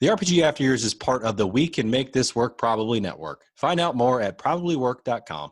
The RPG After Years is part of the We Can Make This Work Probably Network. Find out more at probablywork.com.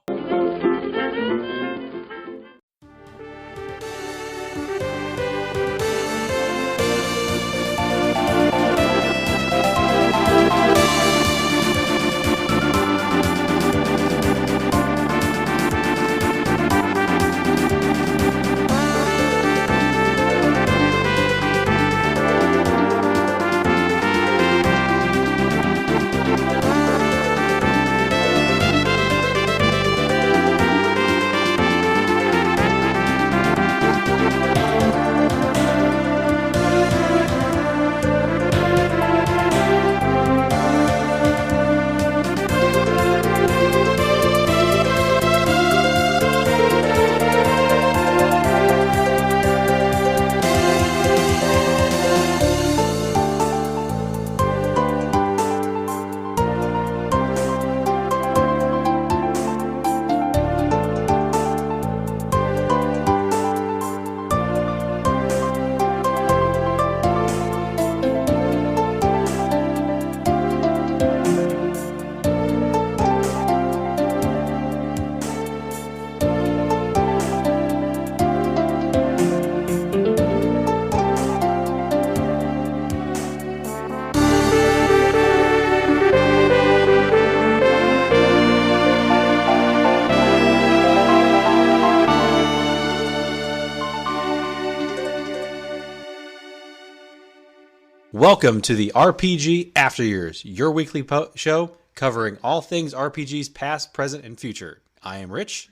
Welcome to the RPG After Years, your weekly show covering all things RPGs past, present, and future. I am Rich.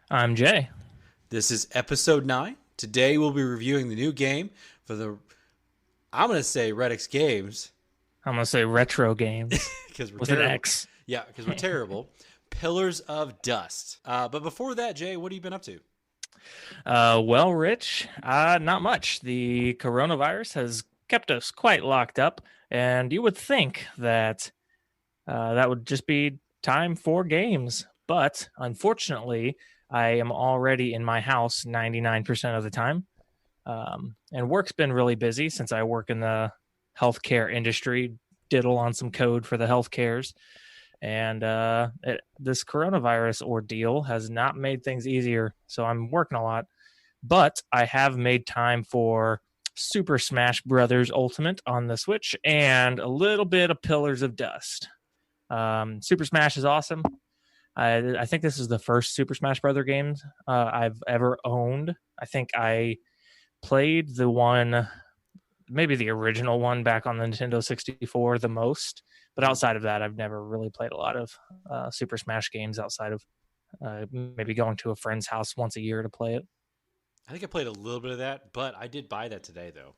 I'm Jay. This is episode 9. Today we'll be reviewing the new game for the, I'm going to say Redix Games. I'm going to say Retro Games. Because we're with terrible. An X. Yeah, because we're terrible. Pillars of Dust. But before that, Jay, what have you been up to? Well, Rich, not much. The coronavirus has kept us quite locked up, and you would think that that would just be time for games. But unfortunately, I am already in my house 99% of the time. And work's been really busy since I work in the healthcare industry, diddle on some code for the healthcares. And this coronavirus ordeal has not made things easier, so I'm working a lot. But I have made time for Super Smash Brothers Ultimate on the Switch and a little bit of Pillars of Dust. Super Smash is awesome. I think this is the first Super Smash Brother game I've ever owned. I think I played the one, maybe the original one back on the Nintendo 64 the most. But outside of that, I've never really played a lot of Super Smash games outside of maybe going to a friend's house once a year to play it. I think I played a little bit of that, but I did buy that today, though.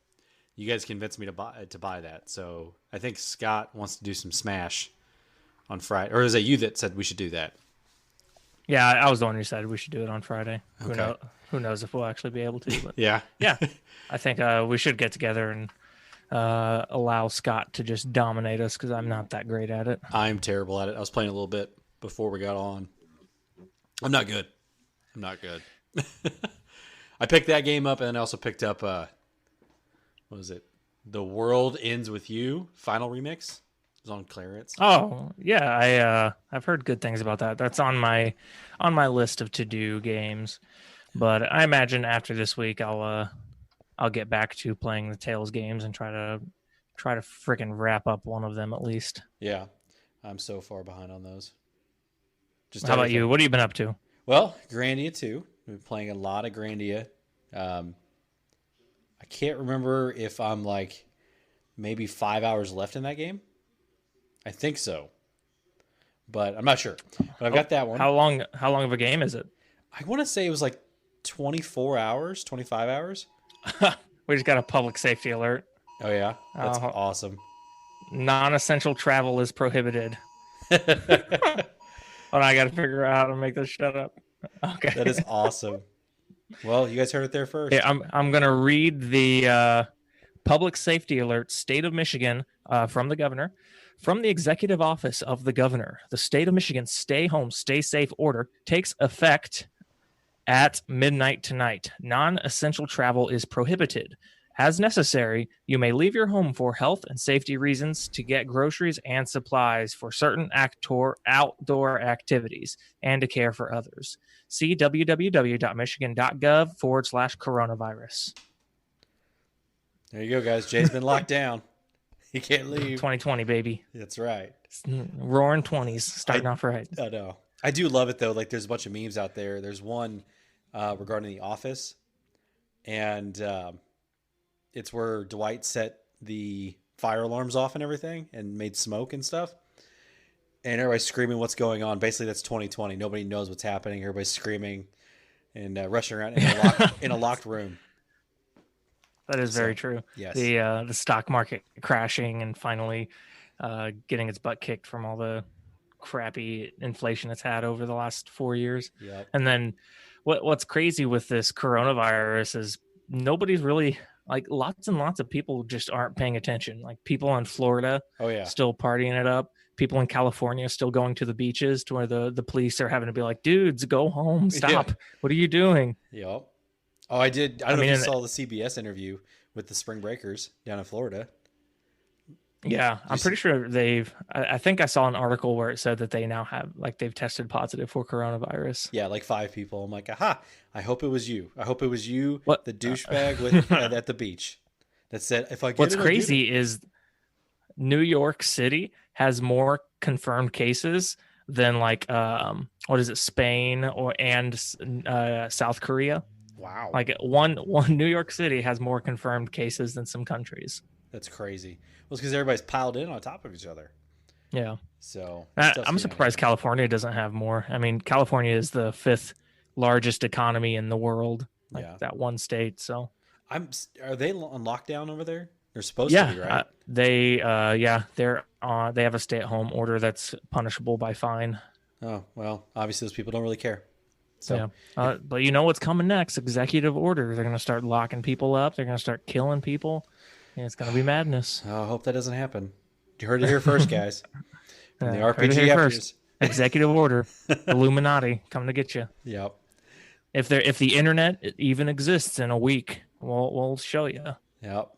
You guys convinced me to buy that, so I think Scott wants to do some Smash on Friday. Or is it you that said we should do that? Yeah, I was the one who said we should do it on Friday. Okay. Who knows if we'll actually be able to. But yeah. I think we should get together and allow Scott to just dominate us because I'm not that great at it. I'm terrible at it. I was playing a little bit before we got on. I'm not good. I picked that game up, and then I also picked up, what was it? The World Ends With You Final Remix. It was on clearance. Oh, yeah, I've heard good things about that. That's on my list of to-do games. But I imagine after this week, I'll get back to playing the Tales games and try to freaking wrap up one of them at least. Yeah, I'm so far behind on those. How about you? What have you been up to? Well, Grandia 2. I've been playing a lot of Grandia. I can't remember if I'm like maybe 5 hours left in that game. I think so, but I'm not sure. But I've got that one. How long of a game is it? I want to say it was like 24 hours, 25 hours. We just got a public safety alert. Oh, yeah? That's awesome. Non-essential travel is prohibited. Oh, I got to figure out how to make this shut up. Okay. That is awesome. Well, you guys heard it there first. Yeah, I'm going to read the public safety alert, State of Michigan, from the governor. From the Executive Office of the Governor, the State of Michigan Stay Home, Stay Safe order takes effect at midnight tonight. Non-essential travel is prohibited. As necessary, you may leave your home for health and safety reasons, to get groceries and supplies for certain outdoor activities, and to care for others. See www.michigan.gov/coronavirus. There you go, guys. Jay's been locked down. He can't leave. 2020, baby. That's right. Roaring 20s, starting off right. I know. I do love it though. Like, there's a bunch of memes out there. There's one regarding The Office, and it's where Dwight set the fire alarms off and everything, and made smoke and stuff. And everybody's screaming, "What's going on?" Basically, that's 2020. Nobody knows what's happening. Everybody's screaming and rushing around in a locked room. That is very true. Yes. The stock market crashing and finally getting its butt kicked from all the crappy inflation it's had over the last 4 years. Yep. And then what's crazy with this coronavirus is nobody's really, like, lots and lots of people just aren't paying attention. Like, people in Florida, still partying it up. People in California still going to the beaches, to where the police are having to be like, dudes, go home, stop. Yeah. What are you doing? Yep. Oh, I did. I don't know if you saw the CBS interview with the Spring Breakers down in Florida. Yeah, I'm pretty sure I think I saw an article where it said that they now have, like, they've tested positive for coronavirus. Yeah, like 5 people. I'm like, aha, I hope it was you. I hope it was you, the douchebag with at the beach that said, if I get What's crazy is New York City has more confirmed cases than, like, what is it, Spain and South Korea. Wow. Like, one New York City has more confirmed cases than some countries. That's crazy. Well, it's because everybody's piled in on top of each other. Yeah. So I'm surprised California doesn't have more. I mean, California is the 5th largest economy in the world. Like, that one state. So are they on lockdown over there? They're supposed to be, right? They have a stay-at-home order that's punishable by fine. Oh, well, obviously those people don't really care. So, yeah. But you know what's coming next? Executive order. They're going to start locking people up. They're going to start killing people. And it's going to be madness. Oh, I hope that doesn't happen. You heard it here first, guys. From the RPG first. Executive order. Illuminati coming to get you. Yep. If the internet even exists in a week, we'll show you. Yep.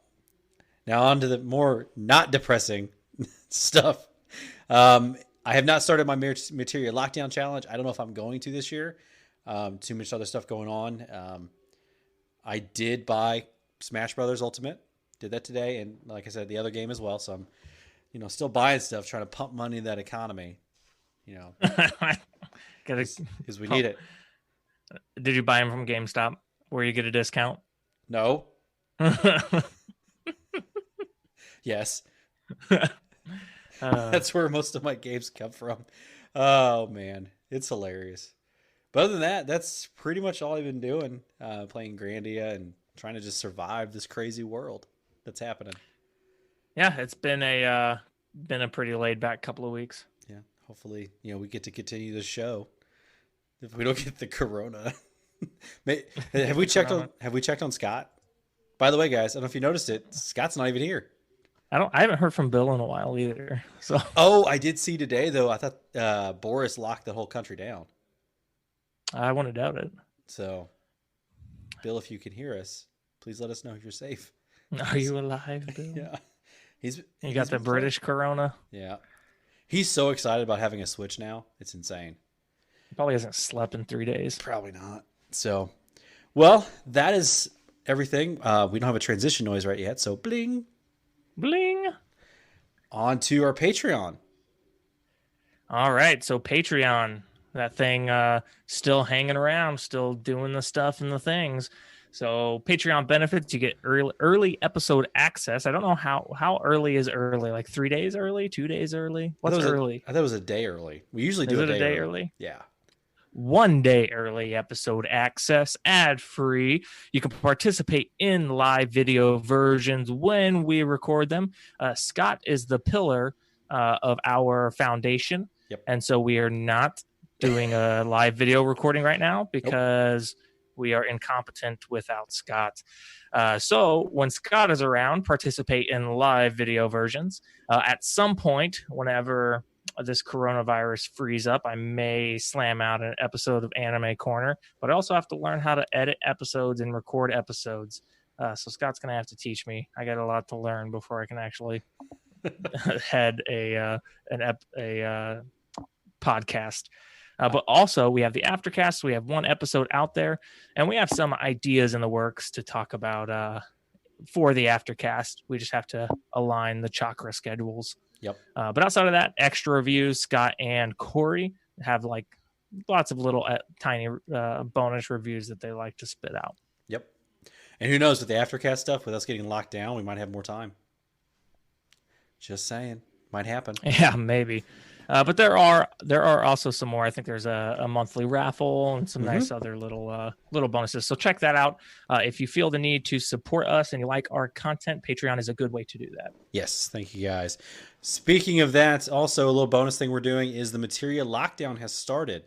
Now on to the more not depressing stuff. I have not started my Materia Lockdown Challenge. I don't know if I'm going to this year. Too much other stuff going on. I did buy Smash Brothers Ultimate. Did that today, and like I said, the other game as well. So I'm, still buying stuff, trying to pump money in that economy. Because we need it. Did you buy them from GameStop, where you get a discount? No. Yes. That's where most of my games come from. Oh man, it's hilarious. But other than that, that's pretty much all I've been doing. Playing Grandia and trying to just survive this crazy world that's happening. Yeah, it's been a pretty laid back couple of weeks. Yeah, hopefully, we get to continue the show if we don't get the corona. Have we checked on Scott? By the way, guys, I don't know if you noticed it. Scott's not even here. I haven't heard from Bill in a while either. So. Oh, I did see today though. I thought Boris locked the whole country down. I wouldn't doubt it. So, Bill, if you can hear us, please let us know if you're safe. Are you alive, Bill? Yeah. You got the British corona? Yeah. He's so excited about having a Switch now. It's insane. He probably hasn't slept in 3 days. Probably not. So, well, that is everything. We don't have a transition noise right yet. So, bling. Bling. On to our Patreon. All right. So, Patreon. That thing still hanging around, still doing the stuff and the things. So Patreon benefits, you get early episode access. I don't know how early is early, like 3 days early, 2 days early. What's early? I thought it was a day early. We usually do a day early. Yeah. 1 day early episode access, ad free. You can participate in live video versions when we record them. Scott is the pillar of our foundation. Yep. And so we are not doing a live video recording right now because we are incompetent without Scott. So when Scott is around, participate in live video versions. At some point, whenever this coronavirus frees up, I may slam out an episode of Anime Corner, but I also have to learn how to edit episodes and record episodes So Scott's going to have to teach me. I got a lot to learn before I can actually head a podcast. But also, we have the aftercast. We have one episode out there, and we have some ideas in the works to talk about for the aftercast. We just have to align the chakra schedules. Yep. But outside of that, extra reviews. Scott and Corey have like lots of little tiny bonus reviews that they like to spit out. Yep. And who knows, with the aftercast stuff, with us getting locked down, we might have more time. Just saying. Might happen. Yeah, maybe. But there are also some more. I think there's a monthly raffle and some nice other little bonuses. So check that out. If you feel the need to support us and you like our content, Patreon is a good way to do that. Yes, thank you guys. Speaking of that, also a little bonus thing we're doing is the Materia lockdown has started.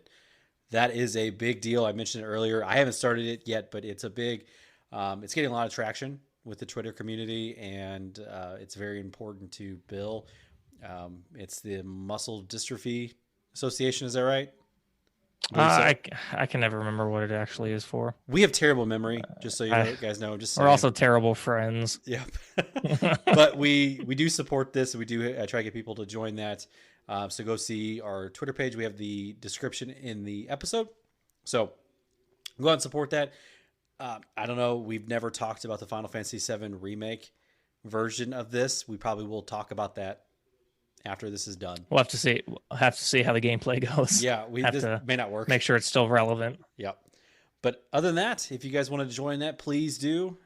That is a big deal. I mentioned it earlier. I haven't started it yet, but it's a big. It's getting a lot of traction with the Twitter community, and it's very important to Bill. It's the Muscle Dystrophy Association. Is that right? I can never remember what it actually is for. We have terrible memory, just so you guys know. Just we're also terrible friends. Yep. But we do support this. We do try to get people to join that. So go see our Twitter page. We have the description in the episode. So go out and support that. I don't know. We've never talked about the Final Fantasy VII Remake version of this. We probably will talk about that after this is done. We'll have to see. We'll have to see how the gameplay goes. Yeah, this may not work. Make sure it's still relevant. Yep. But other than that, if you guys want to join that, please do.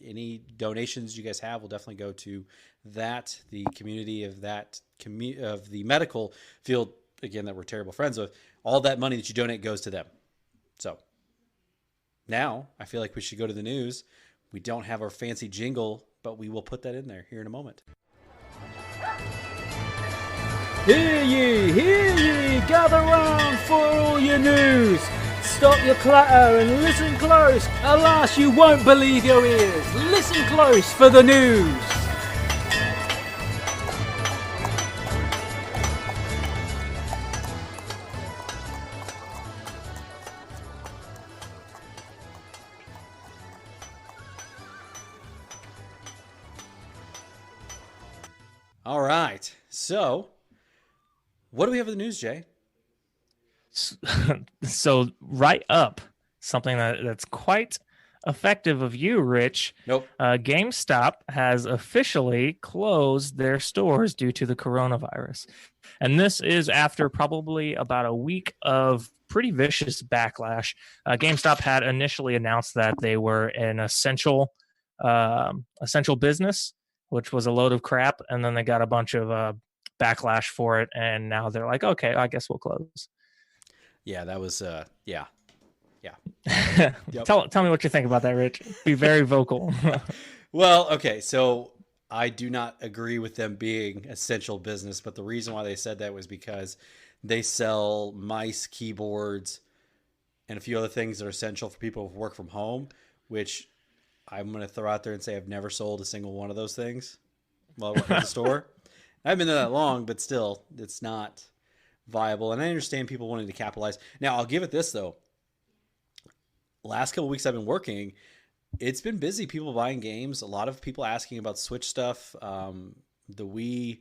Any donations you guys have will definitely go to that, the community of that of the medical field, again, that we're terrible friends with. All that money that you donate goes to them. So now I feel like we should go to the news. We don't have our fancy jingle, but we will put that in there here in a moment. Hear ye, gather round for all your news. Stop your clatter and listen close. Alas, you won't believe your ears. Listen close for the news. All right, so what do we have in the news, Jay? So right up, something that's quite effective of you, Rich. Nope. GameStop has officially closed their stores due to the coronavirus. And this is after probably about a week of pretty vicious backlash. GameStop had initially announced that they were an essential business, which was a load of crap. And then they got a bunch of backlash for it. And now they're like, okay, I guess we'll close. Yeah, that was, yeah. Yep. Tell me what you think about that, Rich. Be very vocal. Well, okay, so I do not agree with them being essential business, but the reason why they said that was because they sell mice, keyboards, and a few other things that are essential for people who work from home, which I'm going to throw out there and say I've never sold a single one of those things while working at the store. I haven't been there that long, but still, it's not viable. And I understand people wanting to capitalize. Now, I'll give it this, though. Last couple of weeks I've been working, it's been busy. People buying games, a lot of people asking about Switch stuff, the Wii,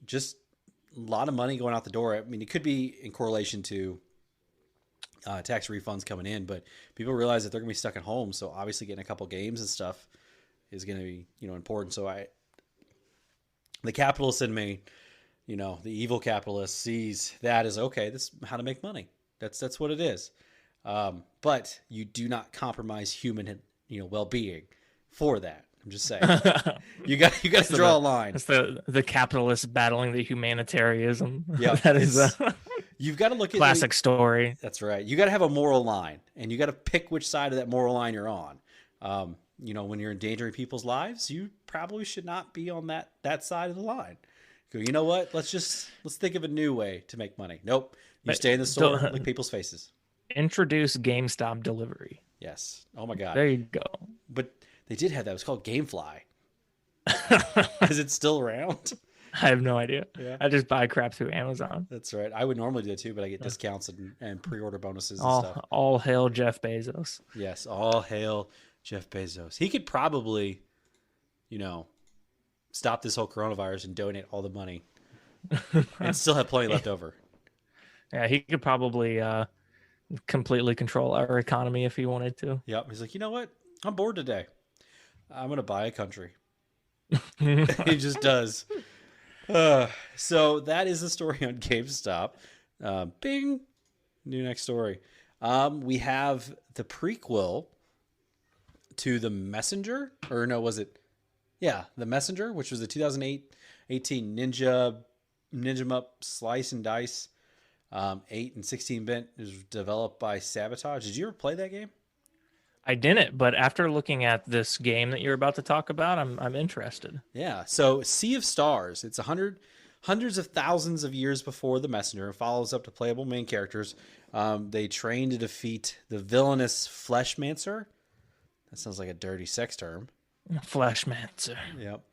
just a lot of money going out the door. I mean, it could be in correlation to tax refunds coming in, but people realize that they're going to be stuck at home. So obviously getting a couple games and stuff is going to be, important. So the capitalist in me, the evil capitalist sees that as, okay, this is how to make money. That's what it is. But you do not compromise human, well-being for that. I'm just saying. you got to draw a line. It's the capitalist battling the humanitarianism. Yeah, that is you've got to look at classic story. That's right. You got to have a moral line, and you got to pick which side of that moral line you're on. When you're endangering people's lives, you probably should not be on that side of the line. Go, you know what? Let's think of a new way to make money. Nope. You stay in the store, lick people's faces. Introduce GameStop delivery. Yes. Oh my God. There you go. But they did have that. It was called GameFly. Is it still around? I have no idea. Yeah. I just buy crap through Amazon. That's right. I would normally do it too, but I get discounts and pre-order bonuses and all, stuff. All hail Jeff Bezos. Yes. All hail Jeff Bezos. He could probably, stop this whole coronavirus and donate all the money and still have plenty left over. Yeah, he could probably completely control our economy if he wanted to. Yep. He's like, you know what? I'm bored today. I'm going to buy a country. He just does. So that is the story on GameStop. Bing. New next story. We have the prequel to The Messenger. Or no, was it? Yeah, The Messenger, which was the 2018 Ninja Up Slice and Dice 8 and 16-bit. It was developed by Sabotage. Did you ever play that game? I didn't, but after looking at this game that you're about to talk about, I'm interested. Yeah. So Sea of Stars. It's hundreds of thousands of years before The Messenger and follows up to playable main characters. They train to defeat the villainous Fleshmancer. That sounds like a dirty sex term. Fleshmancer. Yep.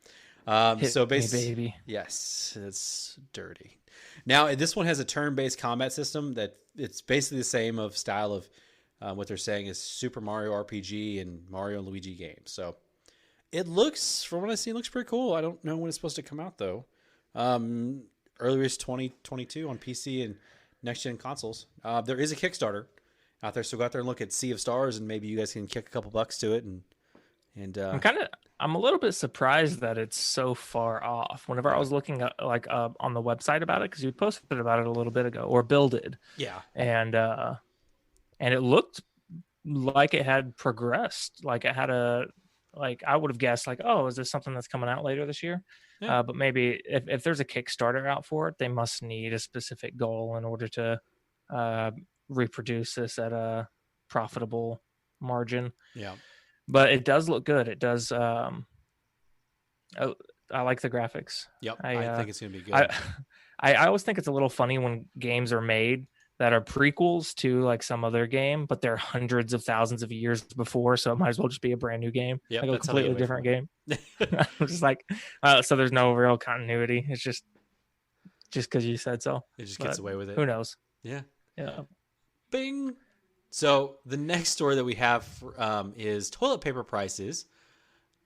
So basically, baby. Yes, it's dirty. Now this one has a turn-based combat system that it's basically the same of style of what they're saying is Super Mario RPG and Mario and Luigi games. So it looks, from what I see, it looks pretty cool. I don't know when it's supposed to come out though. Earlier is 2022 on PC and next-gen consoles. There is a Kickstarter out there, so go out there and look at Sea of Stars, and maybe you guys can kick a couple bucks to it. And I'm a little bit surprised that it's so far off. Whenever I was looking at on the website about it, because you posted about it a little bit ago, or Bill did. Yeah. And it looked like it had progressed. Like it had I would have guessed oh, is this something that's coming out later this year? Yeah. But maybe if there's a Kickstarter out for it, they must need a specific goal in order to reproduce this at a profitable margin. Yeah. But it does look good. It does. I like the graphics. Yep. I think it's going to be good. I always think it's a little funny when games are made that are prequels to some other game, but they're hundreds of thousands of years before, so it might as well just be a brand new game. Yep, a completely different game. I'm just so there's no real continuity. It's just because you said so. It just gets away with it. Who knows? Yeah. Yeah. Bing. So the next story that we have is toilet paper prices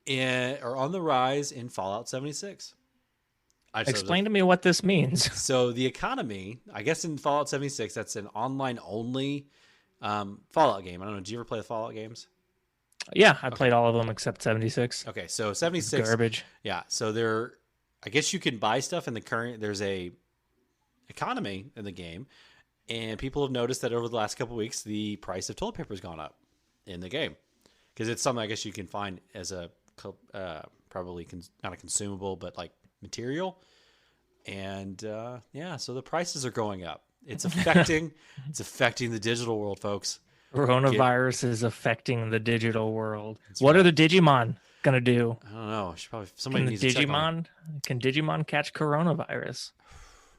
are on the rise in Fallout 76. Explain to me what this means. So the economy, I guess in Fallout 76, that's an online-only Fallout game. I don't know. Did you ever play the Fallout games? Yeah, I played all of them except 76. Okay, so 76. Garbage. Yeah, so I guess you can buy stuff in there's a economy in the game, and people have noticed that over the last couple of weeks, the price of toilet paper has gone up in the game. Because it's something I guess you can find as a probably not a consumable, but material. And so the prices are going up. It's affecting the digital world, folks. Coronavirus is affecting the digital world. What are the Digimon gonna do? I don't know. Somebody needs to check on it. Can Digimon catch coronavirus?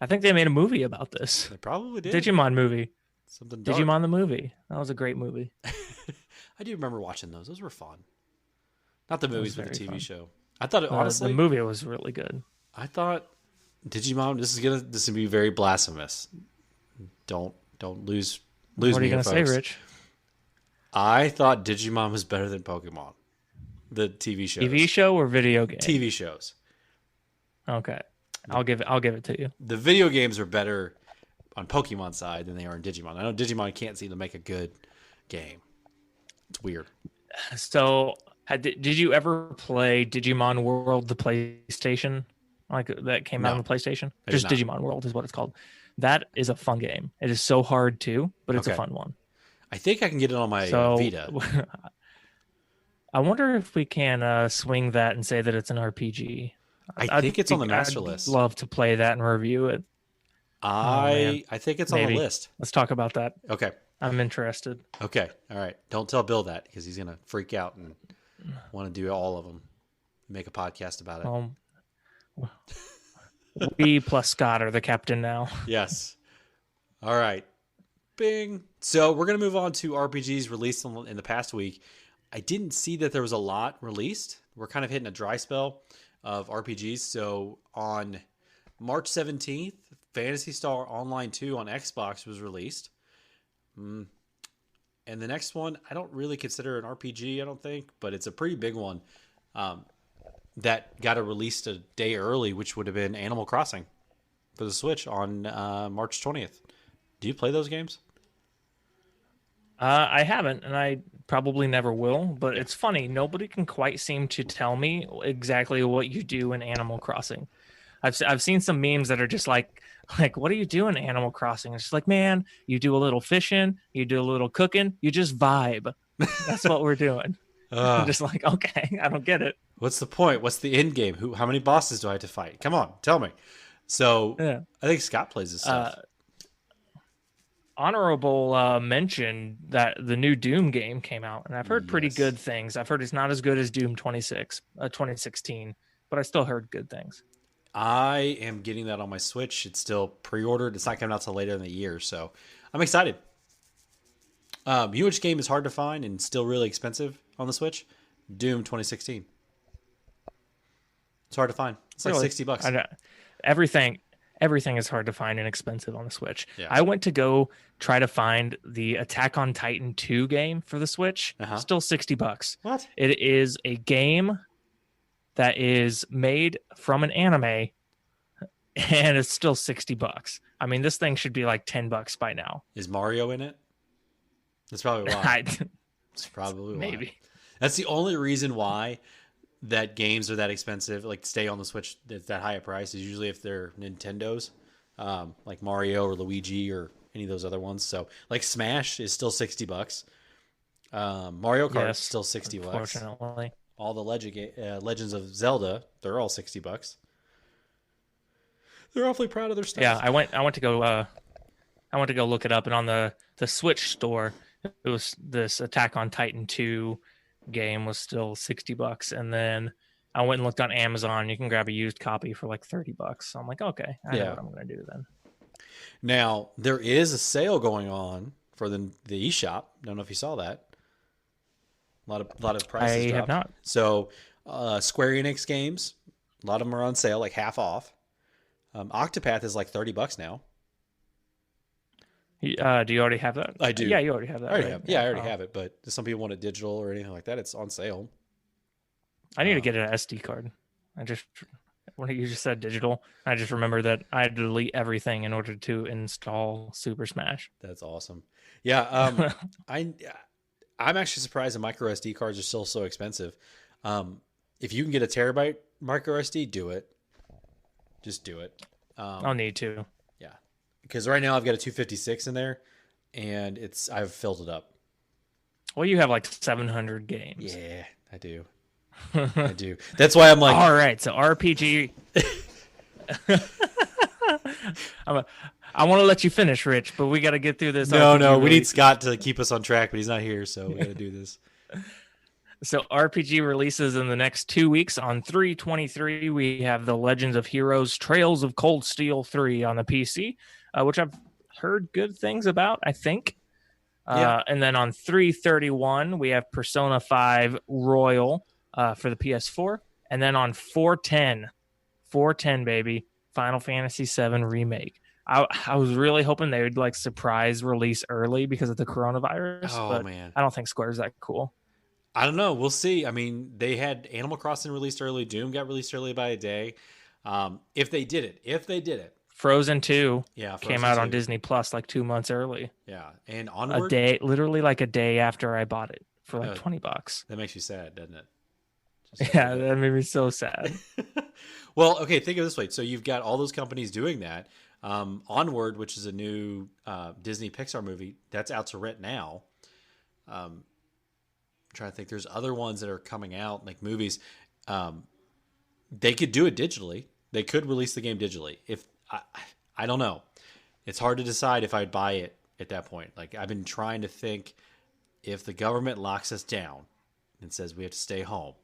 I think they made a movie about this. They probably did. Digimon movie. Something dark. Digimon the movie. That was a great movie. I do remember watching those. Those were fun. Not the movies, but the TV show. I thought honestly the movie was really good. I thought Digimon. This is gonna be very blasphemous. Don't lose me. What are you gonna say, folks. Rich? I thought Digimon was better than Pokemon, the TV shows. TV show or video game? TV shows. Okay, I'll give it to you. The video games are better on Pokemon side than they are in Digimon. I know Digimon can't seem to make a good game. It's weird. So, did you ever play Digimon World, the PlayStation? That came out on the PlayStation? Just Digimon World is what it's called. That is a fun game. It is so hard too, but it's a fun one. I think I can get it on my Vita. I wonder if we can swing that and say that it's an RPG. I think it's on the master list. I'd love to play that and review it. I think it's on the list. Let's talk about that. Okay. I'm interested. Okay. All right. Don't tell Bill that because he's going to freak out and want to do all of them. Make a podcast about it. We plus Scott are the captain now. Yes. All right. Bing. So we're going to move on to RPGs released in the past week. I didn't see that there was a lot released. We're kind of hitting a dry spell of RPGs. So on March 17th, Phantasy Star Online 2 on Xbox was released. And the next one, I don't really consider an RPG, I don't think, but it's a pretty big one that got released a day early, which would have been Animal Crossing for the Switch on March 20th. Do you play those games? I haven't, and I probably never will. But it's funny; nobody can quite seem to tell me exactly what you do in Animal Crossing. I've seen some memes that are just like what do you do in Animal Crossing? It's just like, man, you do a little fishing, you do a little cooking, you just vibe. That's what we're doing. I'm just like, okay, I don't get it. What's the point? What's the end game? How many bosses do I have to fight? Come on, tell me. So Yeah. I think Scott plays this stuff. Honorable mention that the new Doom game came out, and I've heard pretty good things. I've heard it's not as good as Doom 2016, but I still heard good things. I am getting that on my Switch. It's still pre-ordered. It's not coming out till later in the year, so I'm excited. You know which game is hard to find and still really expensive on the Switch? Doom 2016. It's hard to find. It's like Really? $60. Everything is hard to find and expensive on the Switch. Yeah. I went to go try to find the Attack on Titan 2 game for the Switch. Still $60. What? It is a game that is made from an anime, and it's still $60. I mean, this thing should be like $10 by now. Is Mario in it? That's probably why. That's probably why. Maybe. That's the only reason why that games are that expensive, like stay on the Switch at that high a price, is usually if they're Nintendos, like Mario or Luigi or any of those other ones. So like Smash is still $60. Mario Kart is still $60. Unfortunately. All the Legends of Zelda, they're all $60. They're awfully proud of their stuff. Yeah, I went to go look it up, and on the Switch store, it was this Attack on Titan 2 game was still $60, and then I went and looked on Amazon. You can grab a used copy for like $30. So I'm like, okay, I know what I'm gonna do then. Now there is a sale going on for the eShop. Don't know if you saw that. A lot of prices I dropped. have not. So Square Enix games, a lot of them are on sale, like half off. Octopath is like $30 now. Do you already have that? I do. Yeah, you already have that. I right? have it, but if some people want it digital or anything like that, it's on sale. I need to get an SD card. When you just said digital, I just remember that I had to delete everything in order to install Super Smash. That's awesome. Yeah, I'm actually surprised the micro SD cards are still so expensive. If you can get a terabyte micro SD, do it. Just do it. I'll need to. Yeah, because right now I've got a 256 in there, and I've filled it up. Well, you have like 700 games. Yeah, I do. I do. That's why I'm like, all right. So RPG. I want to let you finish, Rich, but we got to get through this. No, we need Scott to keep us on track, but he's not here, so we got to do this. So RPG releases in the next 2 weeks. On 3/23, we have The Legends of Heroes: Trails of Cold Steel 3 on the PC, which I've heard good things about, I think. And then on 3/31, we have Persona 5 Royal for the PS4. And then on 4/10, baby, Final Fantasy 7 Remake. I was really hoping they would like surprise release early because of the coronavirus. Oh, man. I don't think Square's that cool. I don't know. We'll see. I mean, they had Animal Crossing released early. Doom got released early by a day. If they did it. Frozen 2 came out on 2. Disney Plus like 2 months early. Yeah. And Onward. Literally like a day after I bought it for like $20. That makes you sad, doesn't it? Yeah, that made me so sad. Well, okay, think of it this way. So you've got all those companies doing that. Onward, which is a new Disney Pixar movie, that's out to rent now. I'm trying to think. There's other ones that are coming out, like movies. They could do it digitally. They could release the game digitally. I don't know. It's hard to decide if I'd buy it at that point. Like, I've been trying to think, if the government locks us down and says we have to stay home,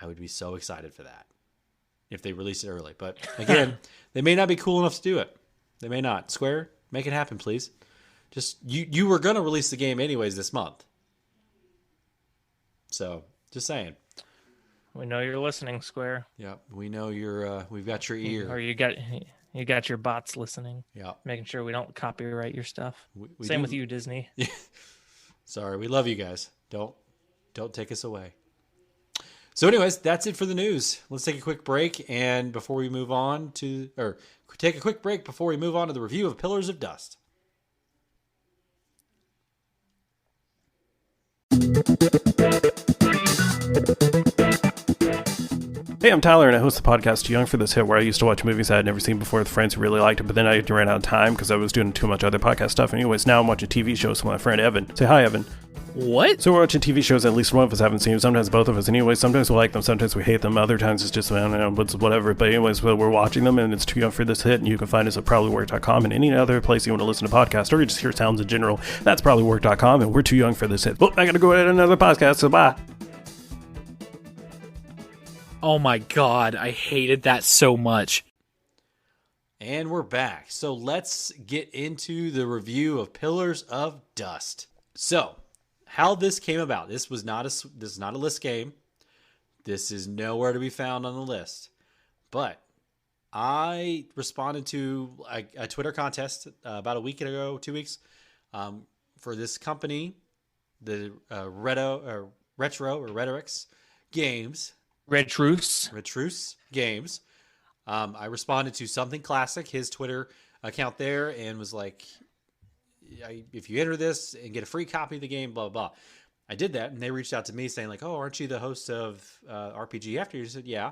I would be so excited for that if they release it early. But again, they may not be cool enough to do it. They may not. Square, make it happen, please. Just you were going to release the game anyways this month. So, just saying. We know you're listening, Square. Yeah, we know you're. We've got your ear. Or you got your bots listening. Yeah, making sure we don't copyright your stuff. We Same do. with you, Disney. Sorry, we love you guys. Don't take us away. So anyways, that's it for the news. Let's take a quick break, and before we move on to the review of Pillars of Dust. Hey, I'm Tyler, and I host the podcast Too Young for This Hit, where I used to watch movies I had never seen before with friends who really liked it, but then I ran out of time because I was doing too much other podcast stuff. Anyways, now I'm watching TV shows with my friend Evan. Say hi, Evan. What? So we're watching TV shows at least one of us haven't seen, sometimes both of us. Anyways, sometimes we like them, sometimes we hate them, other times it's just, I don't know, whatever. But anyways, we're watching them, and it's Too Young for This Hit, and you can find us at probablywork.com and any other place you want to listen to podcasts, or you just hear sounds in general. That's probablywork.com, and we're Too Young for This Hit. Well, I gotta go edit another podcast, so bye. Oh my god, I hated that so much. And we're back. So let's get into the review of Pillars of Dust. So, how this came about. This is not a list game. This is nowhere to be found on the list. But I responded to a Twitter contest about a week ago, 2 weeks, for this company, the Retreaux Games. Retreaux Games. I responded to Something Classic, his Twitter account there, and was like, if you enter this and get a free copy of the game, blah, blah, blah. I did that, and they reached out to me saying like, oh, aren't you the host of RPG After? You said, yeah.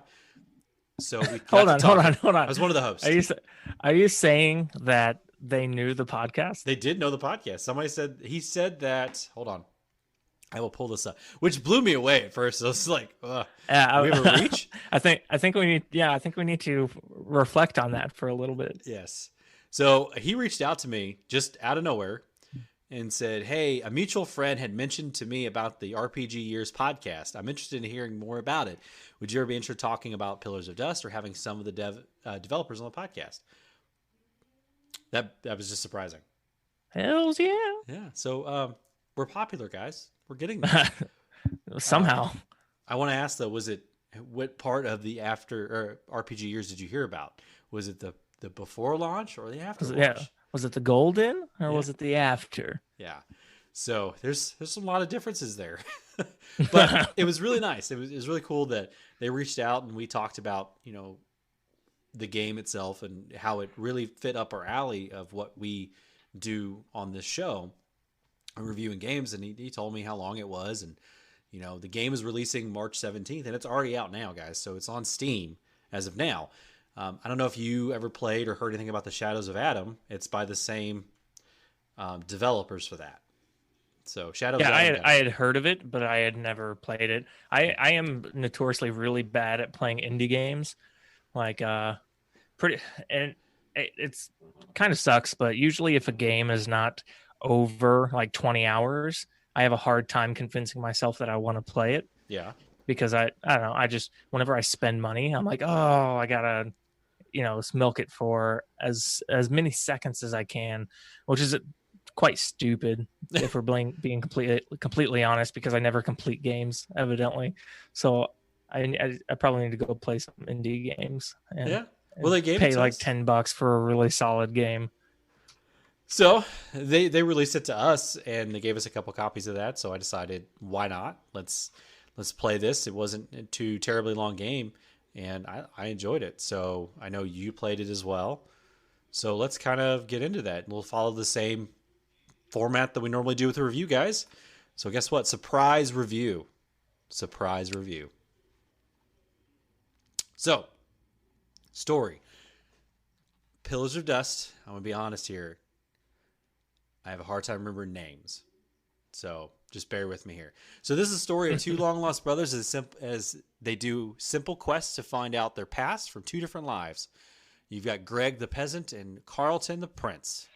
So we Hold on. I was one of the hosts. Are you saying that they knew the podcast? They did know the podcast. He said that, hold on. I will pull this up, which blew me away at first. I was like, we have a reach? I think we need to reflect on that for a little bit. Yes. So he reached out to me just out of nowhere and said, hey, a mutual friend had mentioned to me about the RPG Years podcast. I'm interested in hearing more about it. Would you ever be interested in talking about Pillars of Dust or having some of the developers on the podcast? That was just surprising. Hells yeah. Yeah. So we're popular, guys. We're getting there. Somehow. I want to ask though, what part of the after or RPG Years did you hear about? Was it the before launch or the after launch? Yeah. Was it the golden or was it the after? Yeah. So there's a lot of differences there. But it was really nice. It was really cool that they reached out and we talked about, the game itself and how it really fit up our alley of what we do on this show. Reviewing games, and he told me how long it was, and the game is releasing March 17th, and it's already out now, guys, so it's on Steam as of now. I don't know if you ever played or heard anything about the Shadows of Adam. It's by the same developers for that. So Shadows of Adam. I had heard of it, but I had never played it. I am notoriously really bad at playing indie games, like it's kind of sucks, but usually if a game is not over like 20 hours, I have a hard time convincing myself that I want to play it. Yeah. Because I don't know, I just, whenever I spend money, I'm like, oh, I gotta, milk it for as many seconds as I can, which is quite stupid if we're being completely honest, because I never complete games, evidently. So I probably need to go play some indie games. And, yeah. Well, they gave pay it to like us. $10 for a really solid game. So they released it to us, and they gave us a couple copies of that. So I decided, why not? Let's play this. It wasn't a too terribly long game, and I enjoyed it. So I know you played it as well. So let's kind of get into that. We'll follow the same format that we normally do with the review, guys. So guess what? Surprise review. So, story. Pillars of Dust. I'm going to be honest here. I have a hard time remembering names. So just bear with me here. So this is a story of two long-lost brothers as they do simple quests to find out their past from two different lives. You've got Greg the peasant and Carlton the prince.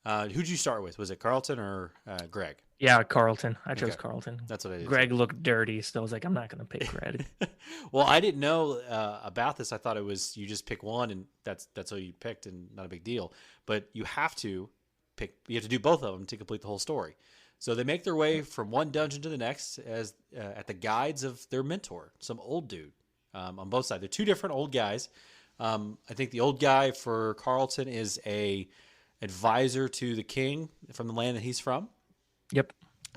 Who'd you start with? Was it Carlton or Greg? Yeah, Carlton. I chose Carlton. That's what I did. Greg looked dirty, so I was like, I'm not going to pick Greg. Well, I didn't know about this. I thought it was you just pick one, and that's all you picked, and not a big deal. But you have to do both of them to complete the whole story. So they make their way from one dungeon to the next as at the guides of their mentor, some old dude on both sides. They're two different old guys. I think the old guy for Carlton is a advisor to the king from the land that he's from. Yep.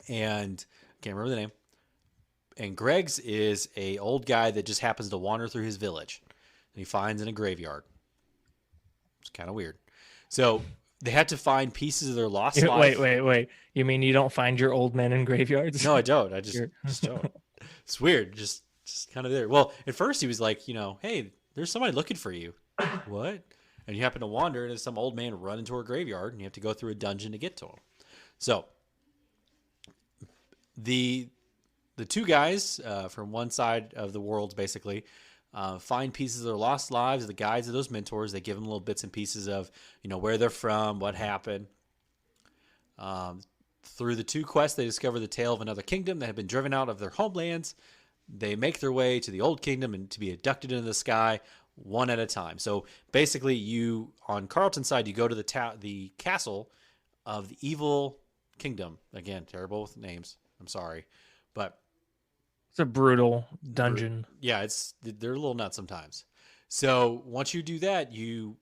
And can't remember the name. And Greg's is a old guy that just happens to wander through his village, and he finds in a graveyard. It's kind of weird. So they had to find pieces of their lost life. Wait. You mean you don't find your old men in graveyards? No, I don't. I just don't. It's weird. Just kind of there. Well, at first he was like, hey, there's somebody looking for you. What? And you happen to wander, and there's some old man run into a graveyard, and you have to go through a dungeon to get to him. So the two guys from one side of the world basically find pieces of their lost lives. The guides of those mentors, they give them little bits and pieces of where they're from, what happened. Through the two quests, they discover the tale of another kingdom that had been driven out of their homelands. They make their way to the old kingdom and to be abducted into the sky one at a time. So basically, you on Carlton's side, you go to the castle of the evil kingdom. Again, terrible with names. I'm sorry, but It's a brutal dungeon. yeah, they're a little nuts sometimes. So once you do that, you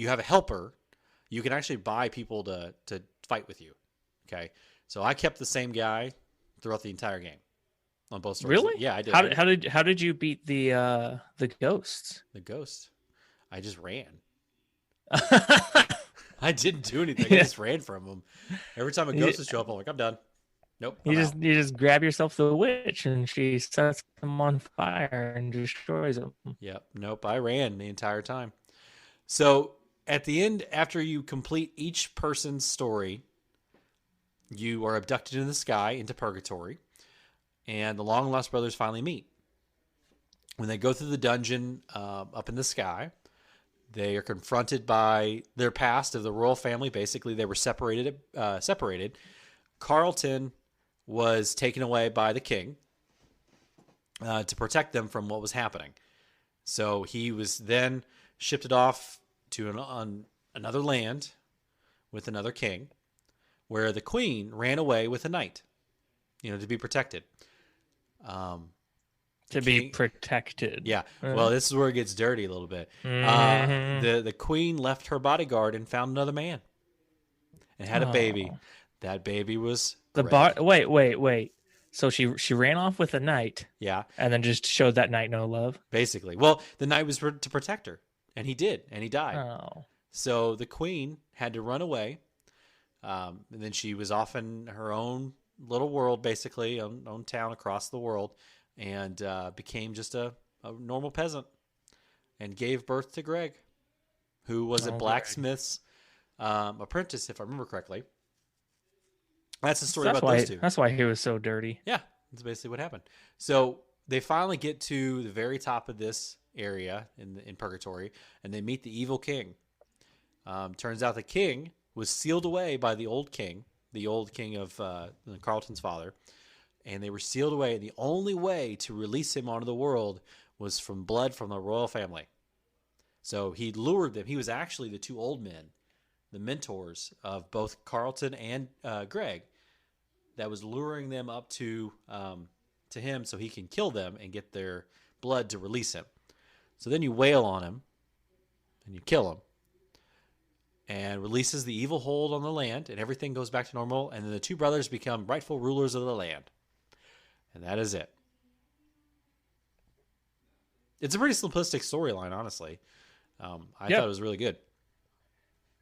have a helper. You can actually buy people to fight with you. Okay, so I kept the same guy throughout the entire game on both stories. Really? Yeah, I did. How did you beat the ghosts? The ghost? I just ran. I didn't do anything. I just ran from them. Every time a ghost would show up, I'm like, I'm done. Nope. You just grab yourself the witch and she sets them on fire and destroys them. Yep. Nope. I ran the entire time. So at the end, after you complete each person's story, you are abducted in the sky into purgatory, and the long lost brothers finally meet. When they go through the dungeon up in the sky, they are confronted by their past of the royal family. Basically, they were separated. Carlton was taken away by the king to protect them from what was happening. So he was then shipped off to another land with another king, where the queen ran away with a knight, to be protected. Be protected. Yeah. Well, this is where it gets dirty a little bit. The queen left her bodyguard and found another man and had a baby. That baby was Wait. So she ran off with a knight. Yeah. And then just showed that knight no love. Basically. Well, the knight was to protect her, and he did, and he died. Oh. So the queen had to run away. And then she was off in her own little world, basically, own town across the world, and became just a normal peasant and gave birth to Greg, who was a blacksmith's apprentice, if I remember correctly. That's the story about those two. That's why he was so dirty. Yeah, that's basically what happened. So they finally get to the very top of this area in Purgatory, and they meet the evil king. Turns out the king was sealed away by the old king of Carlton's father, and they were sealed away. And the only way to release him onto the world was from blood from the royal family. So he lured them. He was actually the two old men, the mentors of both Carlton and Greg, that was luring them up to him so he can kill them and get their blood to release him. So then you wail on him and you kill him, and releases the evil hold on the land, and everything goes back to normal, and then the two brothers become rightful rulers of the land. And that is it. It's a pretty simplistic storyline, honestly. I thought it was really good.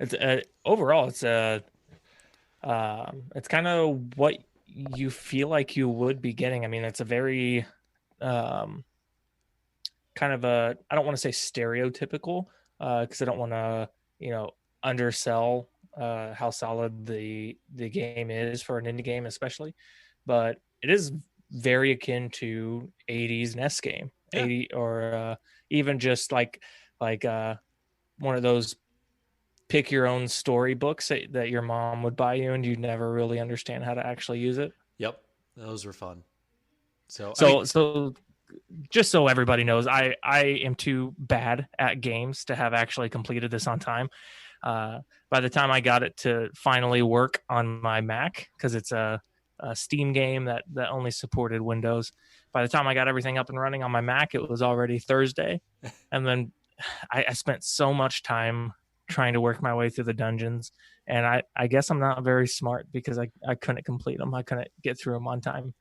It's overall, it's kind of what you feel like you would be getting. I mean, it's a very kind of I don't want to say stereotypical, because I don't want to, undersell how solid the game is for an indie game, especially, but it is very akin to 80s NES game, 80 or even just like one of those pick your own story books that your mom would buy you and you'd never really understand how to actually use it. Yep, those were fun. So just so everybody knows, I am too bad at games to have actually completed this on time. By the time I got it to finally work on my Mac, because it's a Steam game that only supported Windows, by the time I got everything up and running on my Mac, it was already Thursday. And then I spent so much time trying to work my way through the dungeons. And I guess I'm not very smart because I couldn't complete them. I couldn't get through them on time.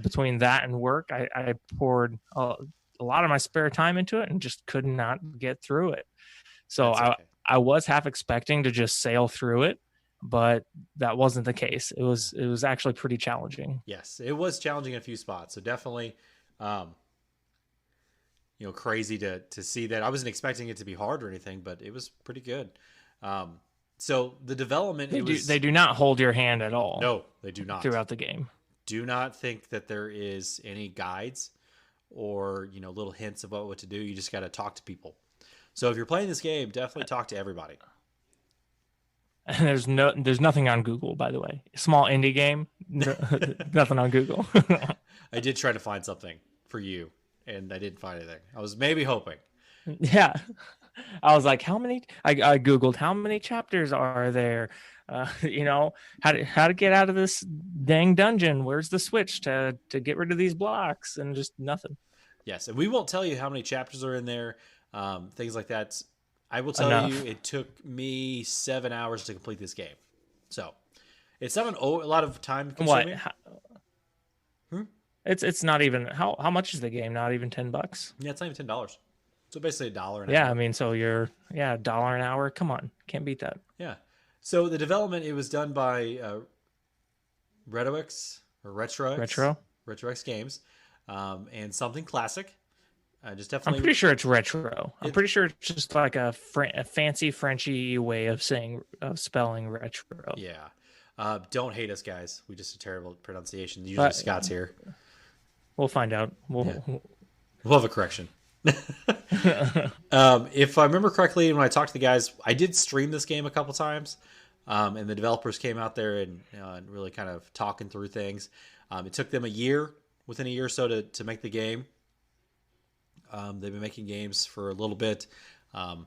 Between that and work, I poured a lot of my spare time into it and just could not get through it. So I was half expecting to just sail through it, but that wasn't the case. It was actually pretty challenging. Yes, it was challenging in a few spots. So definitely, crazy to see that. I wasn't expecting it to be hard or anything, but it was pretty good. So the development, they do not hold your hand at all. No, they do not throughout the game. Do not think that there is any guides or little hints about what to do. You just got to talk to people. So if you're playing this game, definitely talk to everybody. And there's nothing on Google, by the way. Small indie game, nothing on Google. I did try to find something for you, and I didn't find anything. I was maybe hoping. Yeah, I was like, how many? I Googled how many chapters are there. How to get out of this dang dungeon. Where's the switch to get rid of these blocks? And just nothing. Yes, and we won't tell you how many chapters are in there. Things like that. I will tell you, it took me 7 hours to complete this game. So it's not a lot of time consuming. It's not even how much is the game? Not even $10. Yeah, it's not even $10. So basically $1 an hour. Yeah, I mean, so you're $1 an hour. Come on, can't beat that. Yeah. So the development, it was done by Retreaux Games, and Something Classic. Just definitely. I'm pretty sure it's retro. I'm pretty sure it's just like a fancy Frenchy way of spelling retro. Yeah. Don't hate us, guys. We just a terrible pronunciation. Usually Scott's here. We'll find out. We'll have a correction. If I remember correctly, when I talked to the guys, I did stream this game a couple times, and the developers came out there and really kind of talking through things. It took them within a year or so to make the game. They've been making games for a little bit. I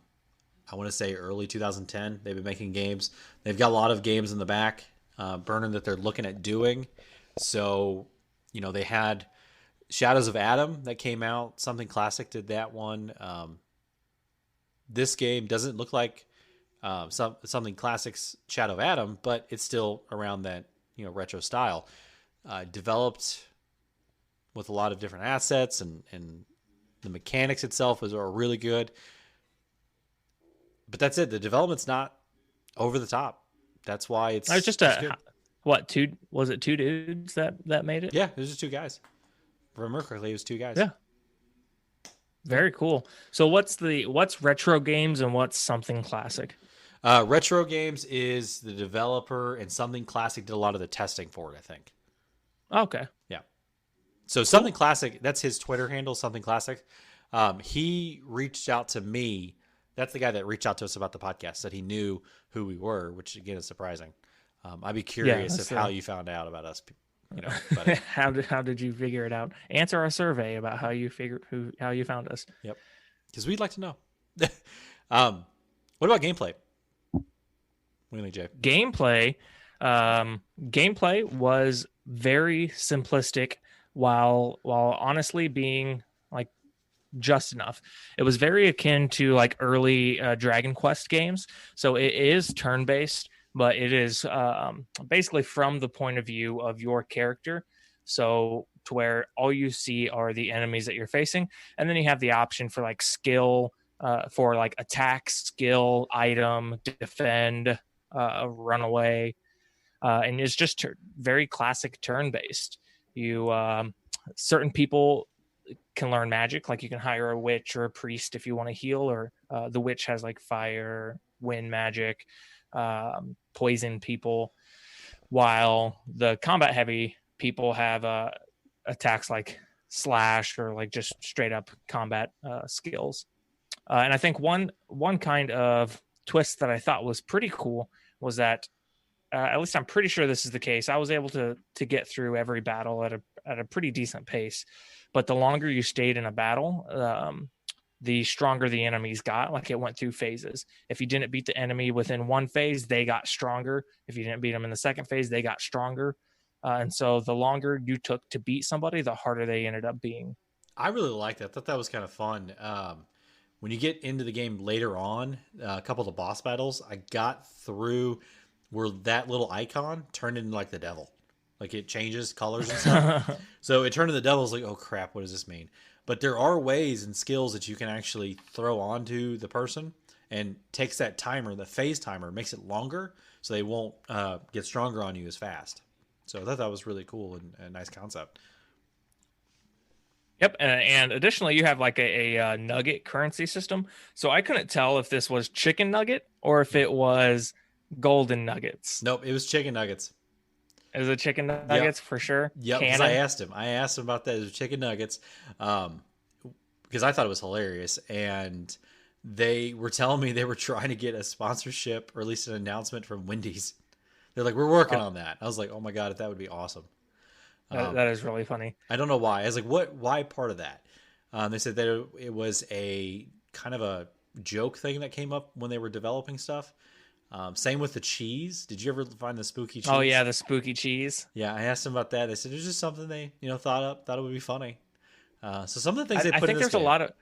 want to say early 2010. They've been making games. They've got a lot of games in the back burner that they're looking at doing. So, they had Shadows of Adam that came out. Something Classic did that one. This game doesn't look like Something Classic's Shadow of Adam, but it's still around that retro style. Developed with a lot of different assets, and the mechanics itself are really good. But that's it. The development's not over the top. That's why it's just was it two dudes that made it? Yeah, it was just two guys. If I remember correctly, it was two guys. Yeah. Very cool. So what's Retro Games and what's Something Classic? Retro Games is the developer, and Something Classic did a lot of the testing for it, I think. Okay. Yeah. So Something Classic, that's his Twitter handle, Something Classic. He reached out to me. That's the guy that reached out to us about the podcast, said he knew who we were, which again is surprising. I'd be curious how you found out about us. But how did you figure it out? Answer our survey about how you found us. Yep. Because we'd like to know. What about gameplay? What do you think, Jay? Gameplay was very simplistic, while honestly being like just enough. It was very akin to like early Dragon Quest games. So it is turn-based, but it is basically from the point of view of your character. So to where all you see are the enemies that you're facing. And then you have the option for like skill, for like attack, skill, item, defend, run away. And it's just very classic turn-based. You certain people can learn magic, like you can hire a witch or a priest if you want to heal, or the witch has like fire, wind magic, poison people, while the combat heavy people have attacks like slash or like just straight up combat skills. And I think one kind of twist that I thought was pretty cool was that at least I'm pretty sure this is the case. I was able to get through every battle at a pretty decent pace, but the longer you stayed in a battle, the stronger the enemies got. Like it went through phases. If you didn't beat the enemy within one phase, they got stronger. If you didn't beat them in the second phase, they got stronger. And so the longer you took to beat somebody, the harder they ended up being. I really liked that. I thought that was kind of fun. when you get into the game later on, a couple of the boss battles, I got through where that little icon turned into like the devil. Like it changes colors and stuff. So it turned into the devil. I was like, oh crap, what does this mean? But there are ways and skills that you can actually throw onto the person and takes that timer, the phase timer, makes it longer so they won't get stronger on you as fast. So I thought that was really cool and a nice concept. Yep, and additionally, you have like a nugget currency system. So I couldn't tell if this was chicken nugget or if it was golden nuggets. Nope, it was chicken nuggets. Is it chicken nuggets for sure? Yep, because I asked him about that. It was chicken nuggets because I thought it was hilarious. And they were telling me they were trying to get a sponsorship or at least an announcement from Wendy's. They're like, we're working on that. I was like, oh my God, that would be awesome. That is really funny. I don't know why. I was like, why part of that? They said that it was a kind of a joke thing that came up when they were developing stuff. Same with the cheese. Did you ever find the spooky cheese? Oh yeah, the spooky cheese. Yeah, I asked them about that. They said it's just something they thought it would be funny. So some of the things they put I think in this there's game. a lot of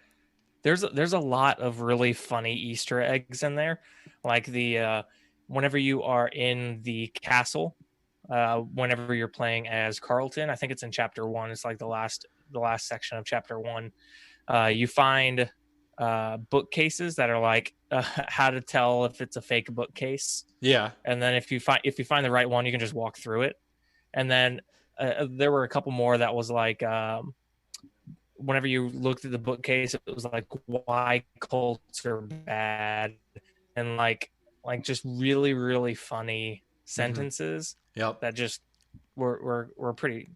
there's a lot of really funny Easter eggs in there, like the whenever you are in the castle, whenever you're playing as Carlton, I think it's in chapter 1. It's like the last section of chapter 1. You find bookcases that are like how to tell if it's a fake bookcase. Yeah. And then if you find the right one, you can just walk through it. And then there were a couple more that was like whenever you looked at the bookcase, it was like why cults are bad, and like just really really funny sentences. Yep. That just were pretty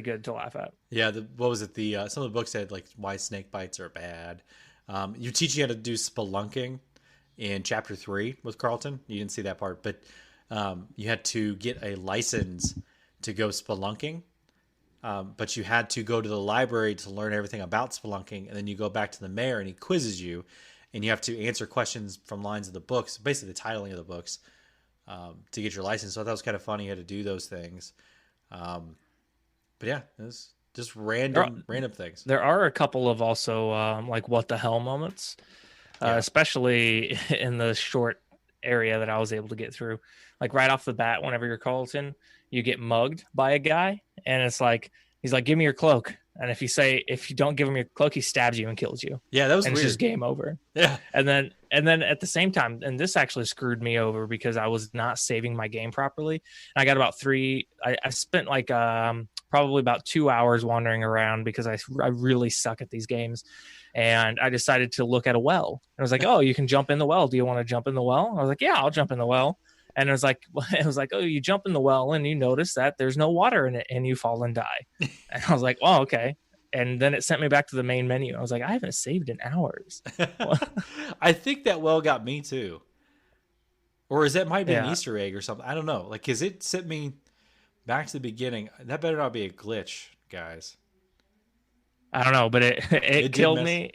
good to laugh at. Yeah. What was it? Some of the books said like why snake bites are bad. You teach you how to do spelunking in chapter 3 with Carlton. You didn't see that part, but you had to get a license to go spelunking. But you had to go to the library to learn everything about spelunking, and then you go back to the mayor and he quizzes you, and you have to answer questions from lines of the books, basically the titling of the books, to get your license. So I thought it was kind of funny you had to do those things. But yeah, it was just random things. There are a couple of also like what the hell moments, especially in the short area that I was able to get through. Like right off the bat, whenever you're Carlton, you get mugged by a guy, and it's like he's like, "Give me your cloak," and if you don't give him your cloak, he stabs you and kills you. Yeah, that was and weird. It's just game over. Yeah, and then at the same time, and this actually screwed me over because I was not saving my game properly. And I got about I spent like probably about 2 hours wandering around because I really suck at these games. And I decided to look at a well. And I was like, oh, you can jump in the well. Do you want to jump in the well? I was like, yeah, I'll jump in the well. And it was like, oh, you jump in the well and you notice that there's no water in it and you fall and die. And I was like, oh, okay. And then it sent me back to the main menu. I was like, I haven't saved in hours. I think that well got me too. Or is that might be an Easter egg or something? I don't know. Like, cause it sent me back to the beginning. That better not be a glitch, guys. I don't know, but it killed me.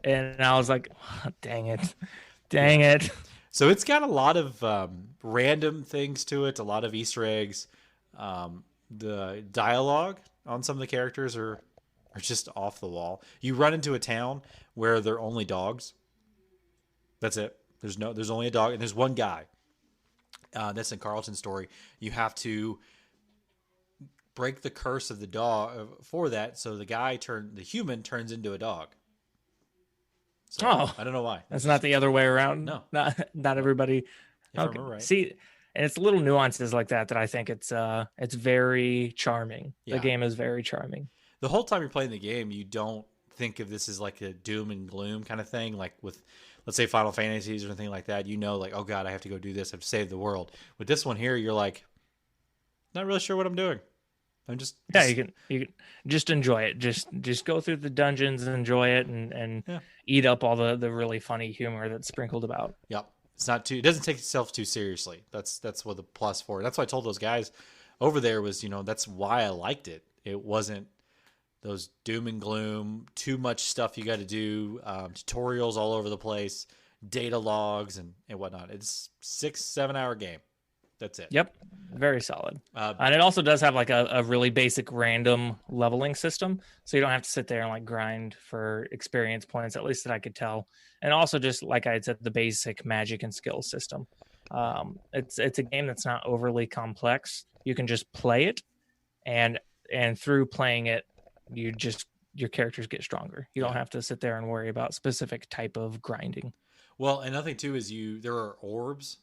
And I was like, oh, dang it. So it's got a lot of random things to it, a lot of Easter eggs. The dialogue on some of the characters are just off the wall. You run into a town where there are only dogs. That's it. There's only a dog, and there's one guy. That's in Carlton's story. You have to break the curse of the dog for that, so the human turns into a dog. So, I don't know why. That's not the other way around. No, not everybody. If I remember right. See, and it's little nuances like that I think it's very charming. Yeah. The game is very charming. The whole time you're playing the game, you don't think of this as like a doom and gloom kind of thing, like with, let's say, Final Fantasies or anything like that. You know, like, oh God, I have to go do this. I have to save the world. With this one here, you're like, not really sure what I'm doing. I'm just you can just enjoy it. Just go through the dungeons and enjoy it, and eat up all the really funny humor that's sprinkled about. Yep, it doesn't take itself too seriously. That's what the plus for. That's why I told those guys over there was, that's why I liked it. It wasn't those doom and gloom, too much stuff you got to do, tutorials all over the place, data logs and whatnot. It's 6-7 hour game. That's it. Yep, very solid. Uh, And it also does have like a really basic random leveling system, so you don't have to sit there and like grind for experience points, at least that I could tell. And also, just like I had said, the basic magic and skill system. It's a game that's not overly complex. You can just play it, and through playing it, your characters get stronger. You don't have to sit there and worry about specific type of grinding. Well, another thing too is there are orbs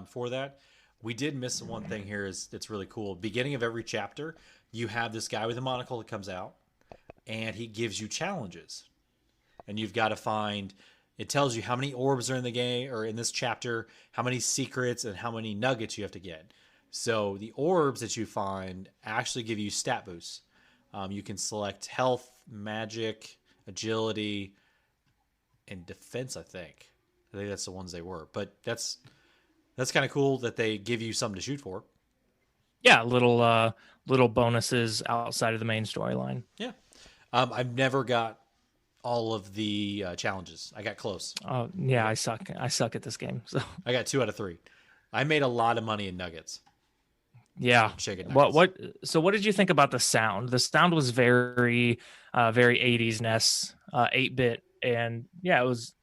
for that. We did miss one thing here is it's really cool. Beginning of every chapter, you have this guy with a monocle that comes out, and he gives you challenges, and you've got to find. It tells you how many orbs are in the game or in this chapter, how many secrets, and how many nuggets you have to get. So the orbs that you find actually give you stat boosts. You can select health, magic, agility, and defense. I think that's the ones they were. But that's kind of cool that they give you something to shoot for. Yeah, little bonuses outside of the main storyline. Yeah, I've never got all of the challenges. I got close. Oh yeah, I suck at this game. So I got 2 out of 3. I made a lot of money in nuggets. yeah. Chicken nuggets. What did you think about the sound? The sound was very 80s NES, 8-bit, and yeah, it was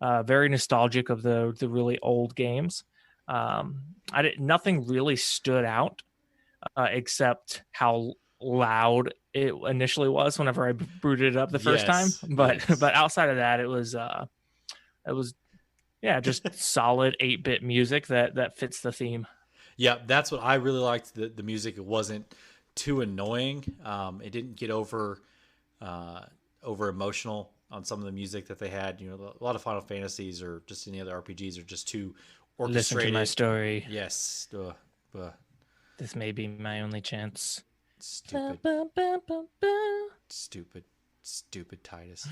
very nostalgic of the really old games. Nothing really stood out except how loud it initially was whenever I booted it up the first time. But outside of that, it was just solid 8-bit music that fits the theme. Yeah, that's what I really liked. The music, it wasn't too annoying. It didn't get over emotional on some of the music that they had. You know, a lot of Final Fantasies or just any other RPGs are just too orchestrated. Listen to my story. Yes. This may be my only chance. Stupid Titus.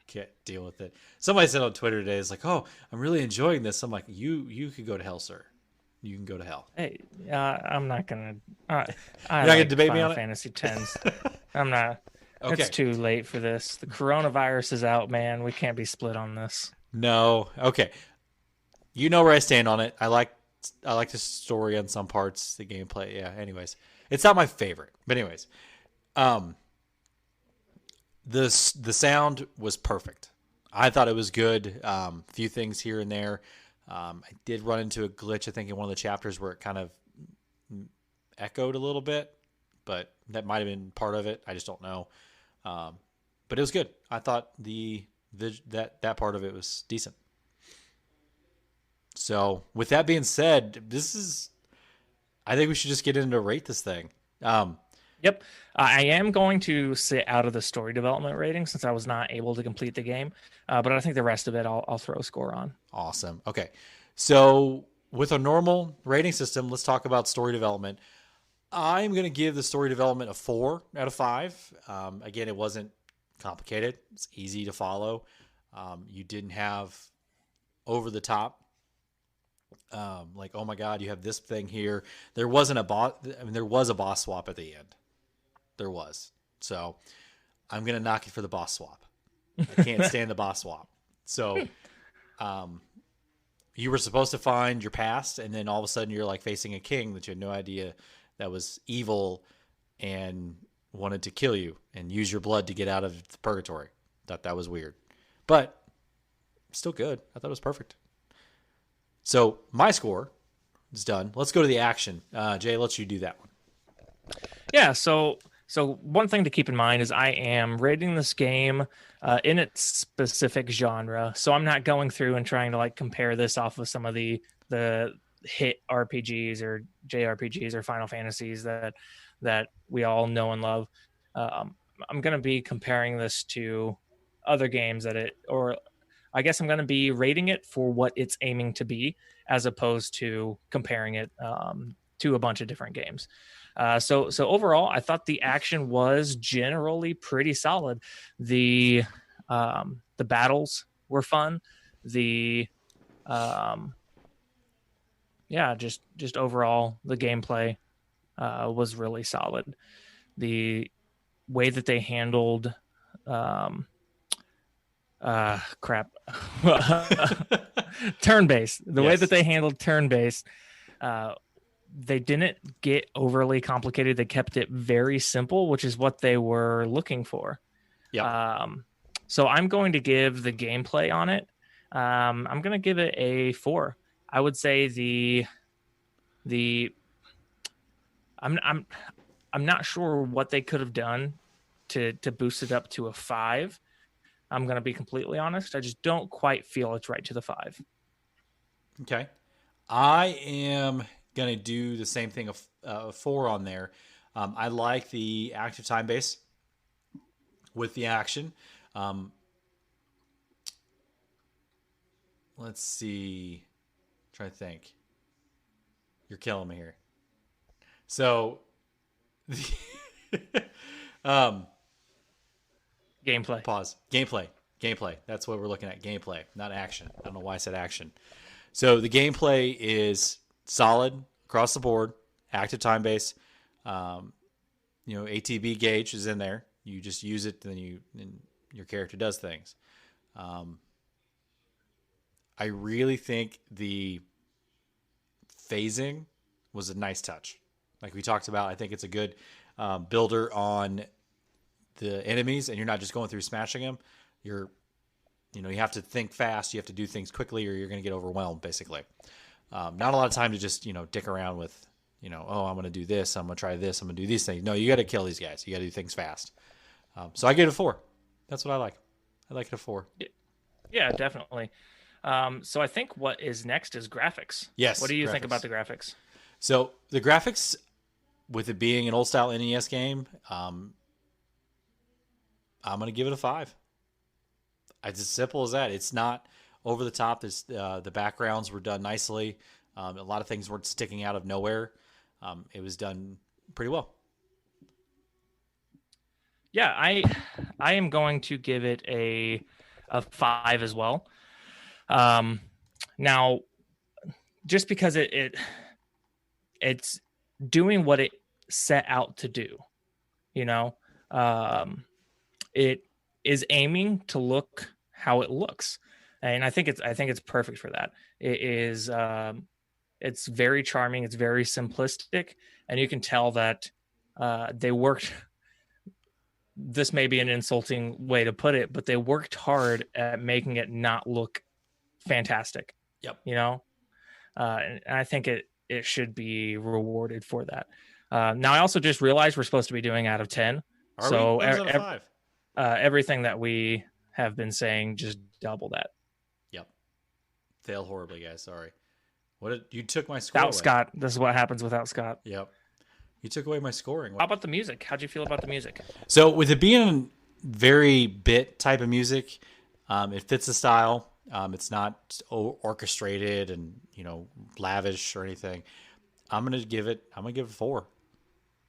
Can't deal with it. Somebody said on Twitter today, it's like, oh, I'm really enjoying this. I'm like, you could go to hell, sir. You can go to hell. Hey, I'm not gonna. You're not gonna debate me on it? Fantasy X. I'm not. Okay. It's too late for this. The coronavirus is out, man. We can't be split on this. No. Okay. You know where I stand on it. I like the story on some parts, the gameplay. Yeah. Anyways, it's not my favorite, but anyways, the sound was perfect. I thought it was good. Few things here and there. I did run into a glitch, I think, in one of the chapters where it kind of echoed a little bit, but that might have been part of it. I just don't know. But it was good. I thought that part of it was decent. So with that being said, I think we should just get into rate this thing. Yep. I am going to sit out of the story development rating since I was not able to complete the game. But I think the rest of it, I'll throw a score on. Awesome. Okay. So with a normal rating system, let's talk about story development. I'm going to give the story development a 4 out of 5. Again, it wasn't complicated. It's easy to follow. You didn't have over the top. Like, oh my God, you have this thing here. There wasn't a boss. I mean, there was a boss swap at the end. There was. So I'm going to knock it for the boss swap. I can't stand the boss swap. So, you were supposed to find your past, and then all of a sudden you're like facing a king that you had no idea that was evil and wanted to kill you and use your blood to get out of the purgatory. Thought that was weird, but still good. I thought it was perfect. So my score is done. Let's go to the action. Jay, let's you do that one. Yeah. So one thing to keep in mind is I am rating this game in its specific genre. So I'm not going through and trying to like compare this off of some of the hit RPGs or JRPGs or Final Fantasies that we all know and love. I'm going to be comparing this to other games or I guess I'm going to be rating it for what it's aiming to be, as opposed to comparing it to a bunch of different games. So overall, I thought the action was generally pretty solid. The battles were fun. Just overall, the gameplay was really solid. The way that they handled turn-based. The way that they handled turn-based they didn't get overly complicated. They kept it very simple, which is what they were looking for. Yeah. So I'm going to give the gameplay on it. I'm going to give it a 4. I would say I'm not sure what they could have done to boost it up to a 5. I'm going to be completely honest. I just don't quite feel it's right to the 5. Okay. I am going to do the same thing of 4 on there. I like the active time base with the action. Let's see. Try to think. You're killing me here. So, Gameplay. pause. Gameplay. That's what we're looking at. Gameplay, not action. I don't know why I said action. So the gameplay is solid across the board. Active time base. ATB gauge is in there. You just use it, and your character does things. I really think the phasing was a nice touch. Like we talked about, I think it's a good builder on the enemies, and you're not just going through smashing them. You have to think fast. You have to do things quickly, or you're going to get overwhelmed. Basically, not a lot of time to just dick around with I'm going to do this. I'm going to try this. I'm going to do these things. No, you got to kill these guys. You got to do things fast. So I give it a 4. That's what I like. I like it a 4. Yeah, definitely. So I think what is next is graphics. Yes. What do you think graphics. about the graphics? So the graphics, with it being an old style NES game, I'm going to give it a 5. It's as simple as that. It's not over the top. The backgrounds were done nicely. A lot of things weren't sticking out of nowhere. It was done pretty well. Yeah, I am going to give it a 5 as well. Now, just because it's doing what it set out to do, it is aiming to look how it looks, and I think it's perfect for that. It is it's very charming. It's very simplistic, and you can tell that they worked. This may be an insulting way to put it, but they worked hard at making it not look fantastic. Yep. And I think it should be rewarded for that. Now I also just realized we're supposed to be doing out of 10. Are we? What was out of 5? Everything that we have been saying, just double that. Yep. Failed horribly, guys. Sorry. You took my score Without away. Scott. This is what happens without Scott. Yep. You took away my scoring. How about the music? How'd you feel about the music? So with it being very bit type of music, it fits the style. It's not orchestrated and lavish or anything. I'm gonna give it a 4.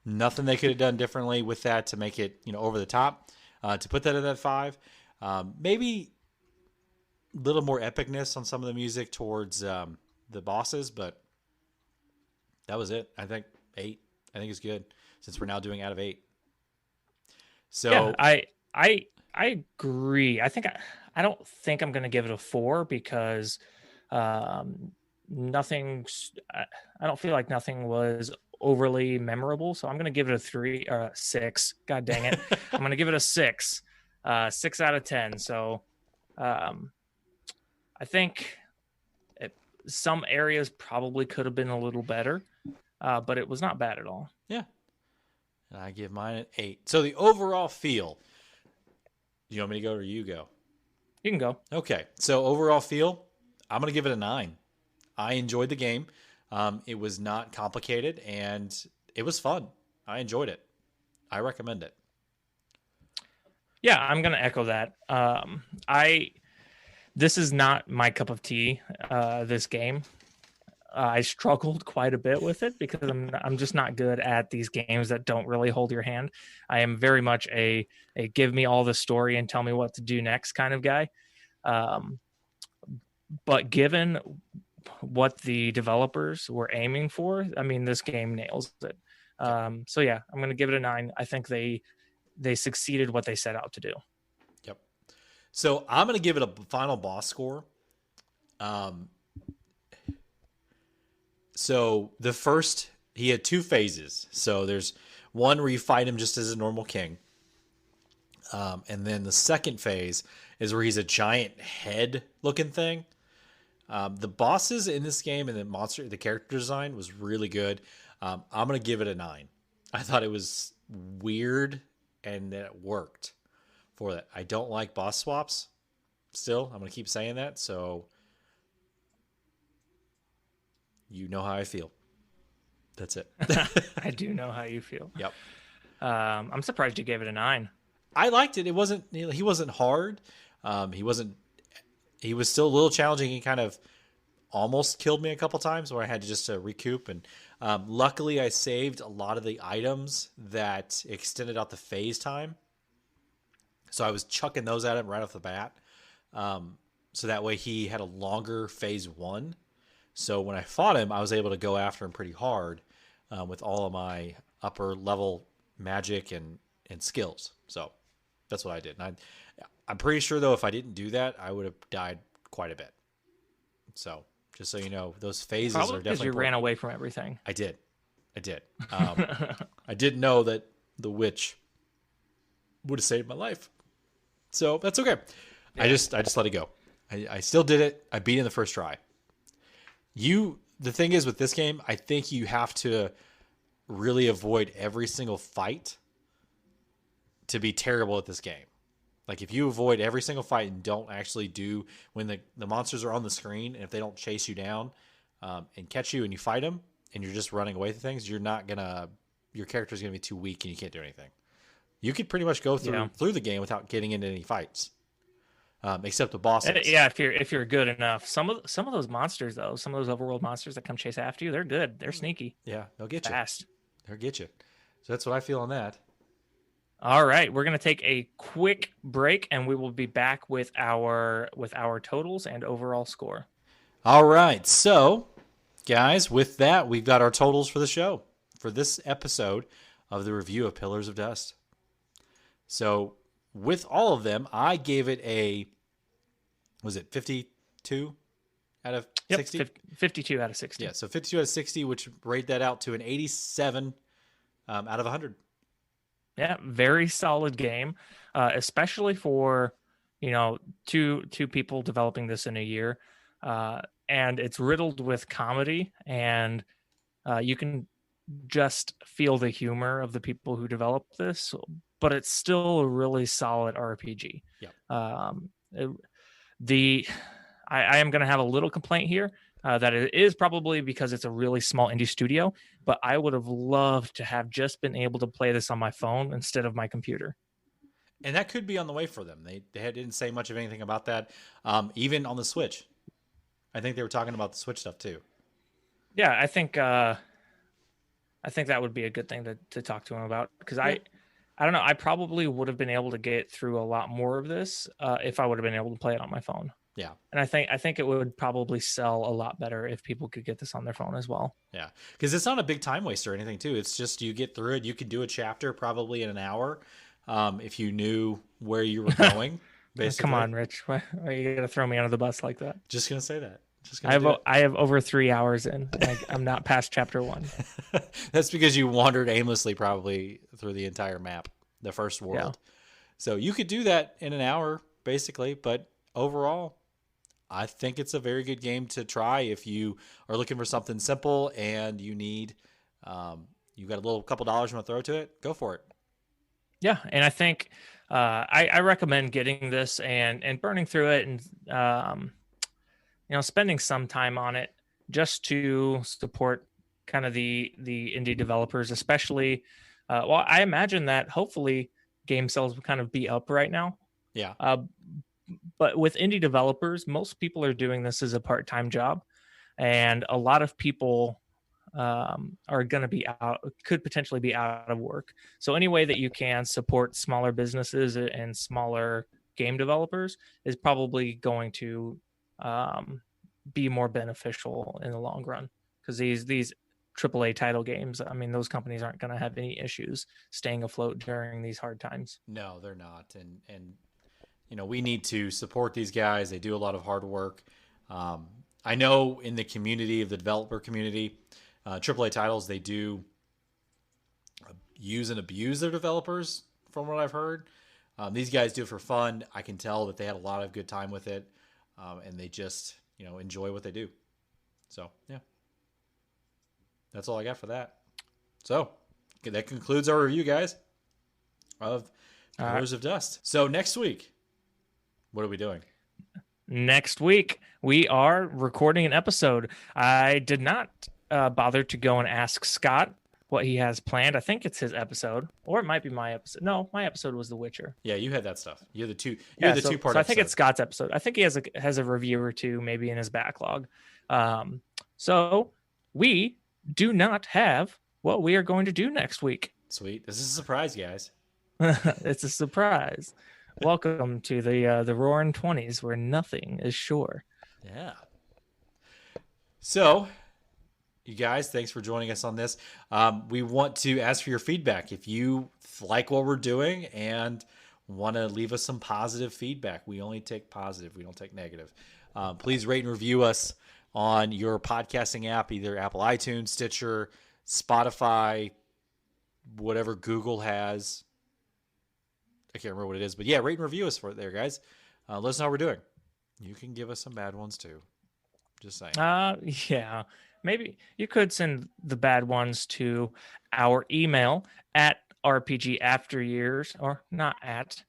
Nothing they could have done differently with that to make it over the top. To put that at that 5, maybe a little more epicness on some of the music towards the bosses, but that was it. I think 8. I think it's good since we're now doing out of 8. So yeah, I agree. I don't think I'm going to give it a 4 because nothing. I don't feel like nothing was overly memorable. So I'm going to give it a 3 or 6. God dang it! I'm going to give it a 6. 6 out of 10. So I think some areas probably could have been a little better. But it was not bad at all. Yeah. And I give mine an 8. So the overall feel. Do you want me to go or you go? You can go. Okay. So overall feel, I'm going to give it a 9. I enjoyed the game. It was not complicated and it was fun. I enjoyed it. I recommend it. Yeah, I'm going to echo that. This is not my cup of tea, this game. I struggled quite a bit with it because I'm just not good at these games that don't really hold your hand. I am very much a give me all the story and tell me what to do next kind of guy. But given what the developers were aiming for, I mean, this game nails it. So yeah, I'm going to give it a 9. I think they succeeded what they set out to do. Yep. So I'm going to give it a final boss score. So he had 2 phases. So there's one where you fight him just as a normal king. And then the second phase is where he's a giant head looking thing. The bosses in this game and the character design was really good. I'm going to give it a 9. I thought it was weird and that it worked for that. I don't like boss swaps still. I'm going to keep saying that. So you know how I feel. That's it. I do know how you feel. Yep. I'm surprised you gave it a 9. I liked it. He wasn't hard. He was still a little challenging. He kind of almost killed me a couple times where I had to just recoup. And luckily I saved a lot of the items that extended out the phase time. So I was chucking those at him right off the bat. So that way he had a longer phase 1. So when I fought him, I was able to go after him pretty hard with all of my upper level magic and skills. So that's what I did. And I'm pretty sure, though, if I didn't do that, I would have died quite a bit. So just so you know, those phases Probably are definitely because you ran away from everything. I did. I didn't know that the witch would have saved my life. So that's okay. Yeah. I just let it go. I still did it. I beat it in the first try. The thing is with this game, I think you have to really avoid every single fight to be terrible at this game. Like if you avoid every single fight and don't actually do when the monsters are on the screen, and if they don't chase you down and catch you and you fight them and you're just running away from things, your character's gonna be too weak and you can't do anything. You could pretty much go through the game without getting into any fights. Except the bosses. Yeah, if you're good enough. Some of those monsters though, some of those overworld monsters that come chase after you, they're good. They're sneaky. Yeah, they'll get fast. You. They'll get you. So that's what I feel on that. All right, we're gonna take a quick break, and we will be back with our totals and overall score. All right, so guys, with that, we've got our totals for the show for this episode of the review of Pillars of Dust. So with all of them, I gave it was it 52 out of 60? Yep, 52 out of 60. Yeah, so 52 out of 60, which rate that out to an 87 out of 100. Yeah, very solid game, especially for, two people developing this in a year. And it's riddled with comedy, and you can just feel the humor of the people who developed this, but it's still a really solid RPG. Yeah. I am going to have a little complaint here that it is probably because it's a really small indie studio, but I would have loved to have just been able to play this on my phone instead of my computer. And that could be on the way for them. They didn't say much of anything about that. Even on the Switch. I think they were talking about the Switch stuff too. Yeah, I think that would be a good thing to talk to him about, because I don't know. I probably would have been able to get through a lot more of this if I would have been able to play it on my phone. Yeah. And I think it would probably sell a lot better if people could get this on their phone as well. Yeah. Because it's not a big time waster or anything too. It's just you get through it. You could do a chapter probably in an hour if you knew where you were going. Basically. Come on, Rich. Why are you going to throw me under the bus like that? Just going to say that. I have over 3 hours in. I'm not past chapter 1. That's because you wandered aimlessly probably through the entire map, the first world. Yeah. So you could do that in an hour basically, but overall, I think it's a very good game to try if you are looking for something simple and you need, you've got a couple dollars you want to throw to it, go for it. Yeah, and I think I recommend getting this and burning through it and spending some time on it just to support kind of the indie developers, especially. I imagine that hopefully game sales will kind of be up right now. Yeah. But with indie developers, most people are doing this as a part-time job, and a lot of people are going to be could potentially be out of work. So any way that you can support smaller businesses and smaller game developers is probably going to be more beneficial in the long run, because these AAA title games, I mean, those companies aren't going to have any issues staying afloat during these hard times. No, they're not. And we need to support these guys. They do a lot of hard work. I know in the community of the developer community, AAA titles, they do use and abuse their developers from what I've heard. These guys do it for fun. I can tell that they had a lot of good time with it, and they just, enjoy what they do. So, yeah. That's all I got for that. So, that concludes our review, guys, of Pillars of Dust. So, next week, what are we doing? Next week, we are recording an episode. I did not bother to go and ask Scott what he has planned. I think it's his episode, or it might be my episode. No, my episode was The Witcher. Yeah, you had that stuff. You had the two. Two-part. So I think it's Scott's episode. I think he has a review or two maybe in his backlog. So we do not have what we are going to do next week. Sweet. This is a surprise, guys. It's a surprise. Welcome to the Roaring 20s, where nothing is sure. Yeah. So, you guys, thanks for joining us on this. We want to ask for your feedback. If you like what we're doing and want to leave us some positive feedback, we only take positive. We don't take negative. Please rate and review us on your podcasting app, either Apple iTunes, Stitcher, Spotify, whatever Google has. I can't remember what it is, but yeah, rate and review us for it there, guys. Let us know how we're doing. You can give us some bad ones too. Just saying. Yeah. Maybe you could send the bad ones to our email at RPG After Years, or not at.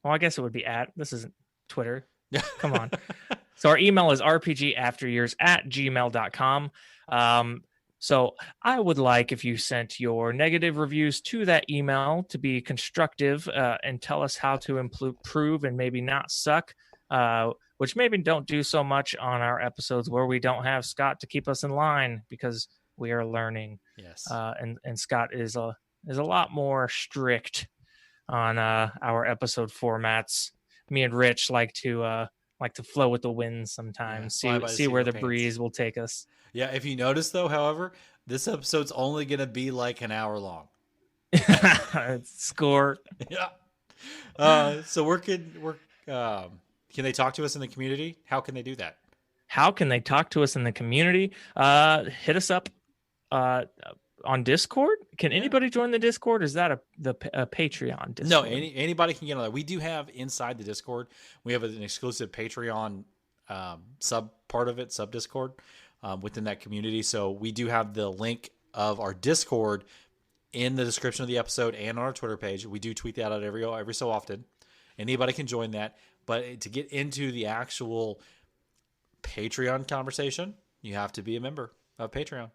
Well, I guess it would be at. This isn't Twitter. Come on. So our email is rpgafteryears@gmail.com. So I would like if you sent your negative reviews to that email to be constructive and tell us how to improve and maybe not suck, which maybe don't do so much on our episodes where we don't have Scott to keep us in line because we are learning. Yes. And Scott is a lot more strict on our episode formats. Me and Rich like to flow with the wind sometimes. Yeah, see where the breeze will take us. Yeah, if you notice though, however, this episode's only gonna be like an hour long. Score. Yeah. So can they talk to us in the community? How can they do that? How can they talk to us in the community? Hit us up on Discord. Can anybody join the Discord? Is that a Patreon Discord? No, anybody can get on that. We do have inside the Discord, we have an exclusive Patreon sub Discord within that community. So we do have the link of our Discord in the description of the episode and on our Twitter page. We do tweet that out every so often. Anybody can join that. But to get into the actual Patreon conversation, you have to be a member of Patreon.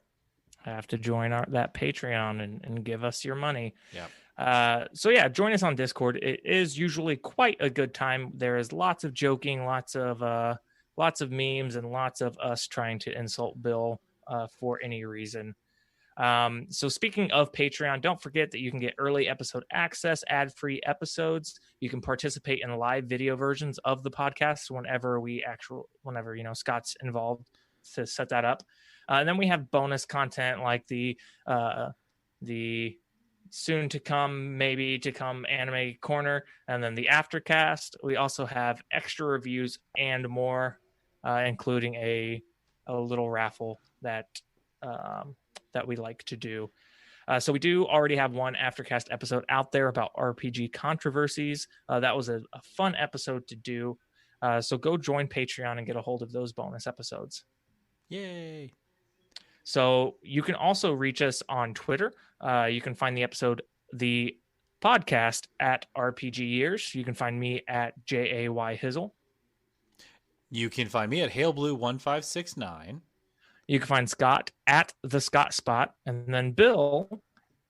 Have to join that Patreon and give us your money. Yeah. So yeah, join us on Discord. It is usually quite a good time. There is lots of joking, lots of memes, and lots of us trying to insult Bill for any reason. So speaking of Patreon, don't forget that you can get early episode access, ad-free episodes. You can participate in live video versions of the podcast whenever Scott's involved to set that up. And then we have bonus content like the soon to come anime corner, and then the aftercast. We also have extra reviews and more, including a little raffle that we like to do. So we do already have one aftercast episode out there about RPG controversies. That was a fun episode to do. So go join Patreon and get a hold of those bonus episodes. Yay. So you can also reach us on Twitter. You can find the podcast at RPG Years. You can find me at JAY Hizzle. You can find me at HaleBlue1569. You can find Scott at the Scott Spot, and then Bill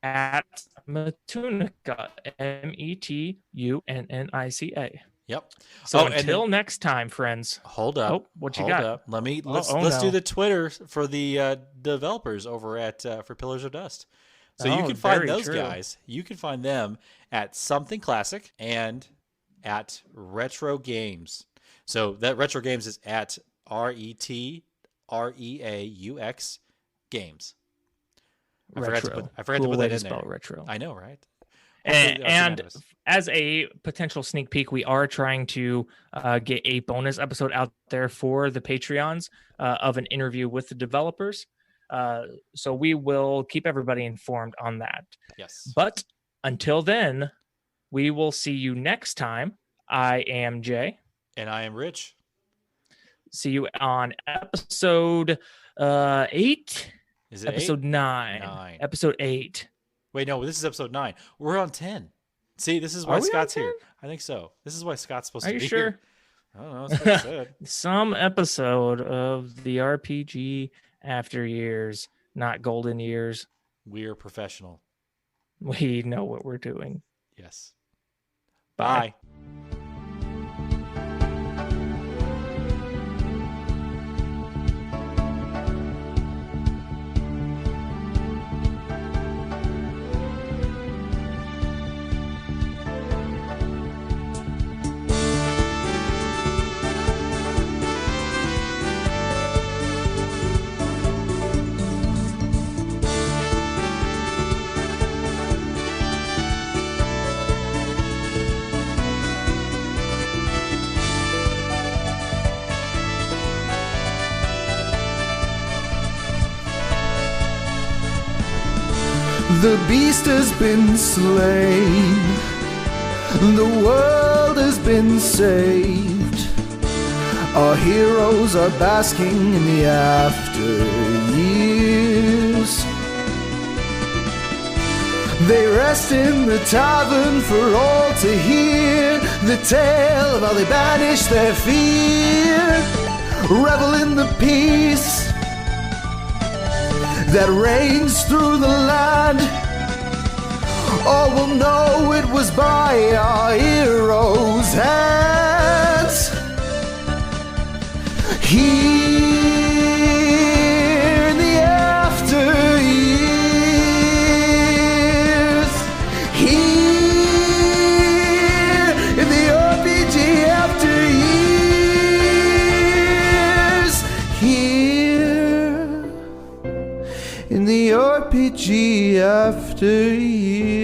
at Metunica, Metunnica. Yep. So until next time, friends. Hold up. What you got? Up. Let's do the Twitter for the developers over at for Pillars of Dust. So you can find those guys. You can find them at Something Classic and at Retreaux Games. So that Retreaux Games is at RETREAUX Games. I forgot to put that in there. Retro. I know, right? And as a potential sneak peek, we are trying to get a bonus episode out there for the Patreons of an interview with the developers. So we will keep everybody informed on that. Yes. But until then, we will see you next time. I am Jay. And I am Rich. See you on episode 8. Is it episode 8? 9? Episode 8. Wait, no, this is episode 9. We're on 10. See, this is why Scott's here. I think so. This is why Scott's supposed to be sure? here. I don't know. That's what it said. Some episode of the RPG After Years, not Golden Years. We are professional. We know what we're doing. Yes. Bye. The beast has been slain, the world has been saved. Our heroes are basking in the after years. They rest in the tavern for all to hear the tale of how they banish their fear. Revel in the peace that reigns through the land. All will know it was by our heroes' hands. Here in the after years, here in the RPG after years, here in the RPG after years.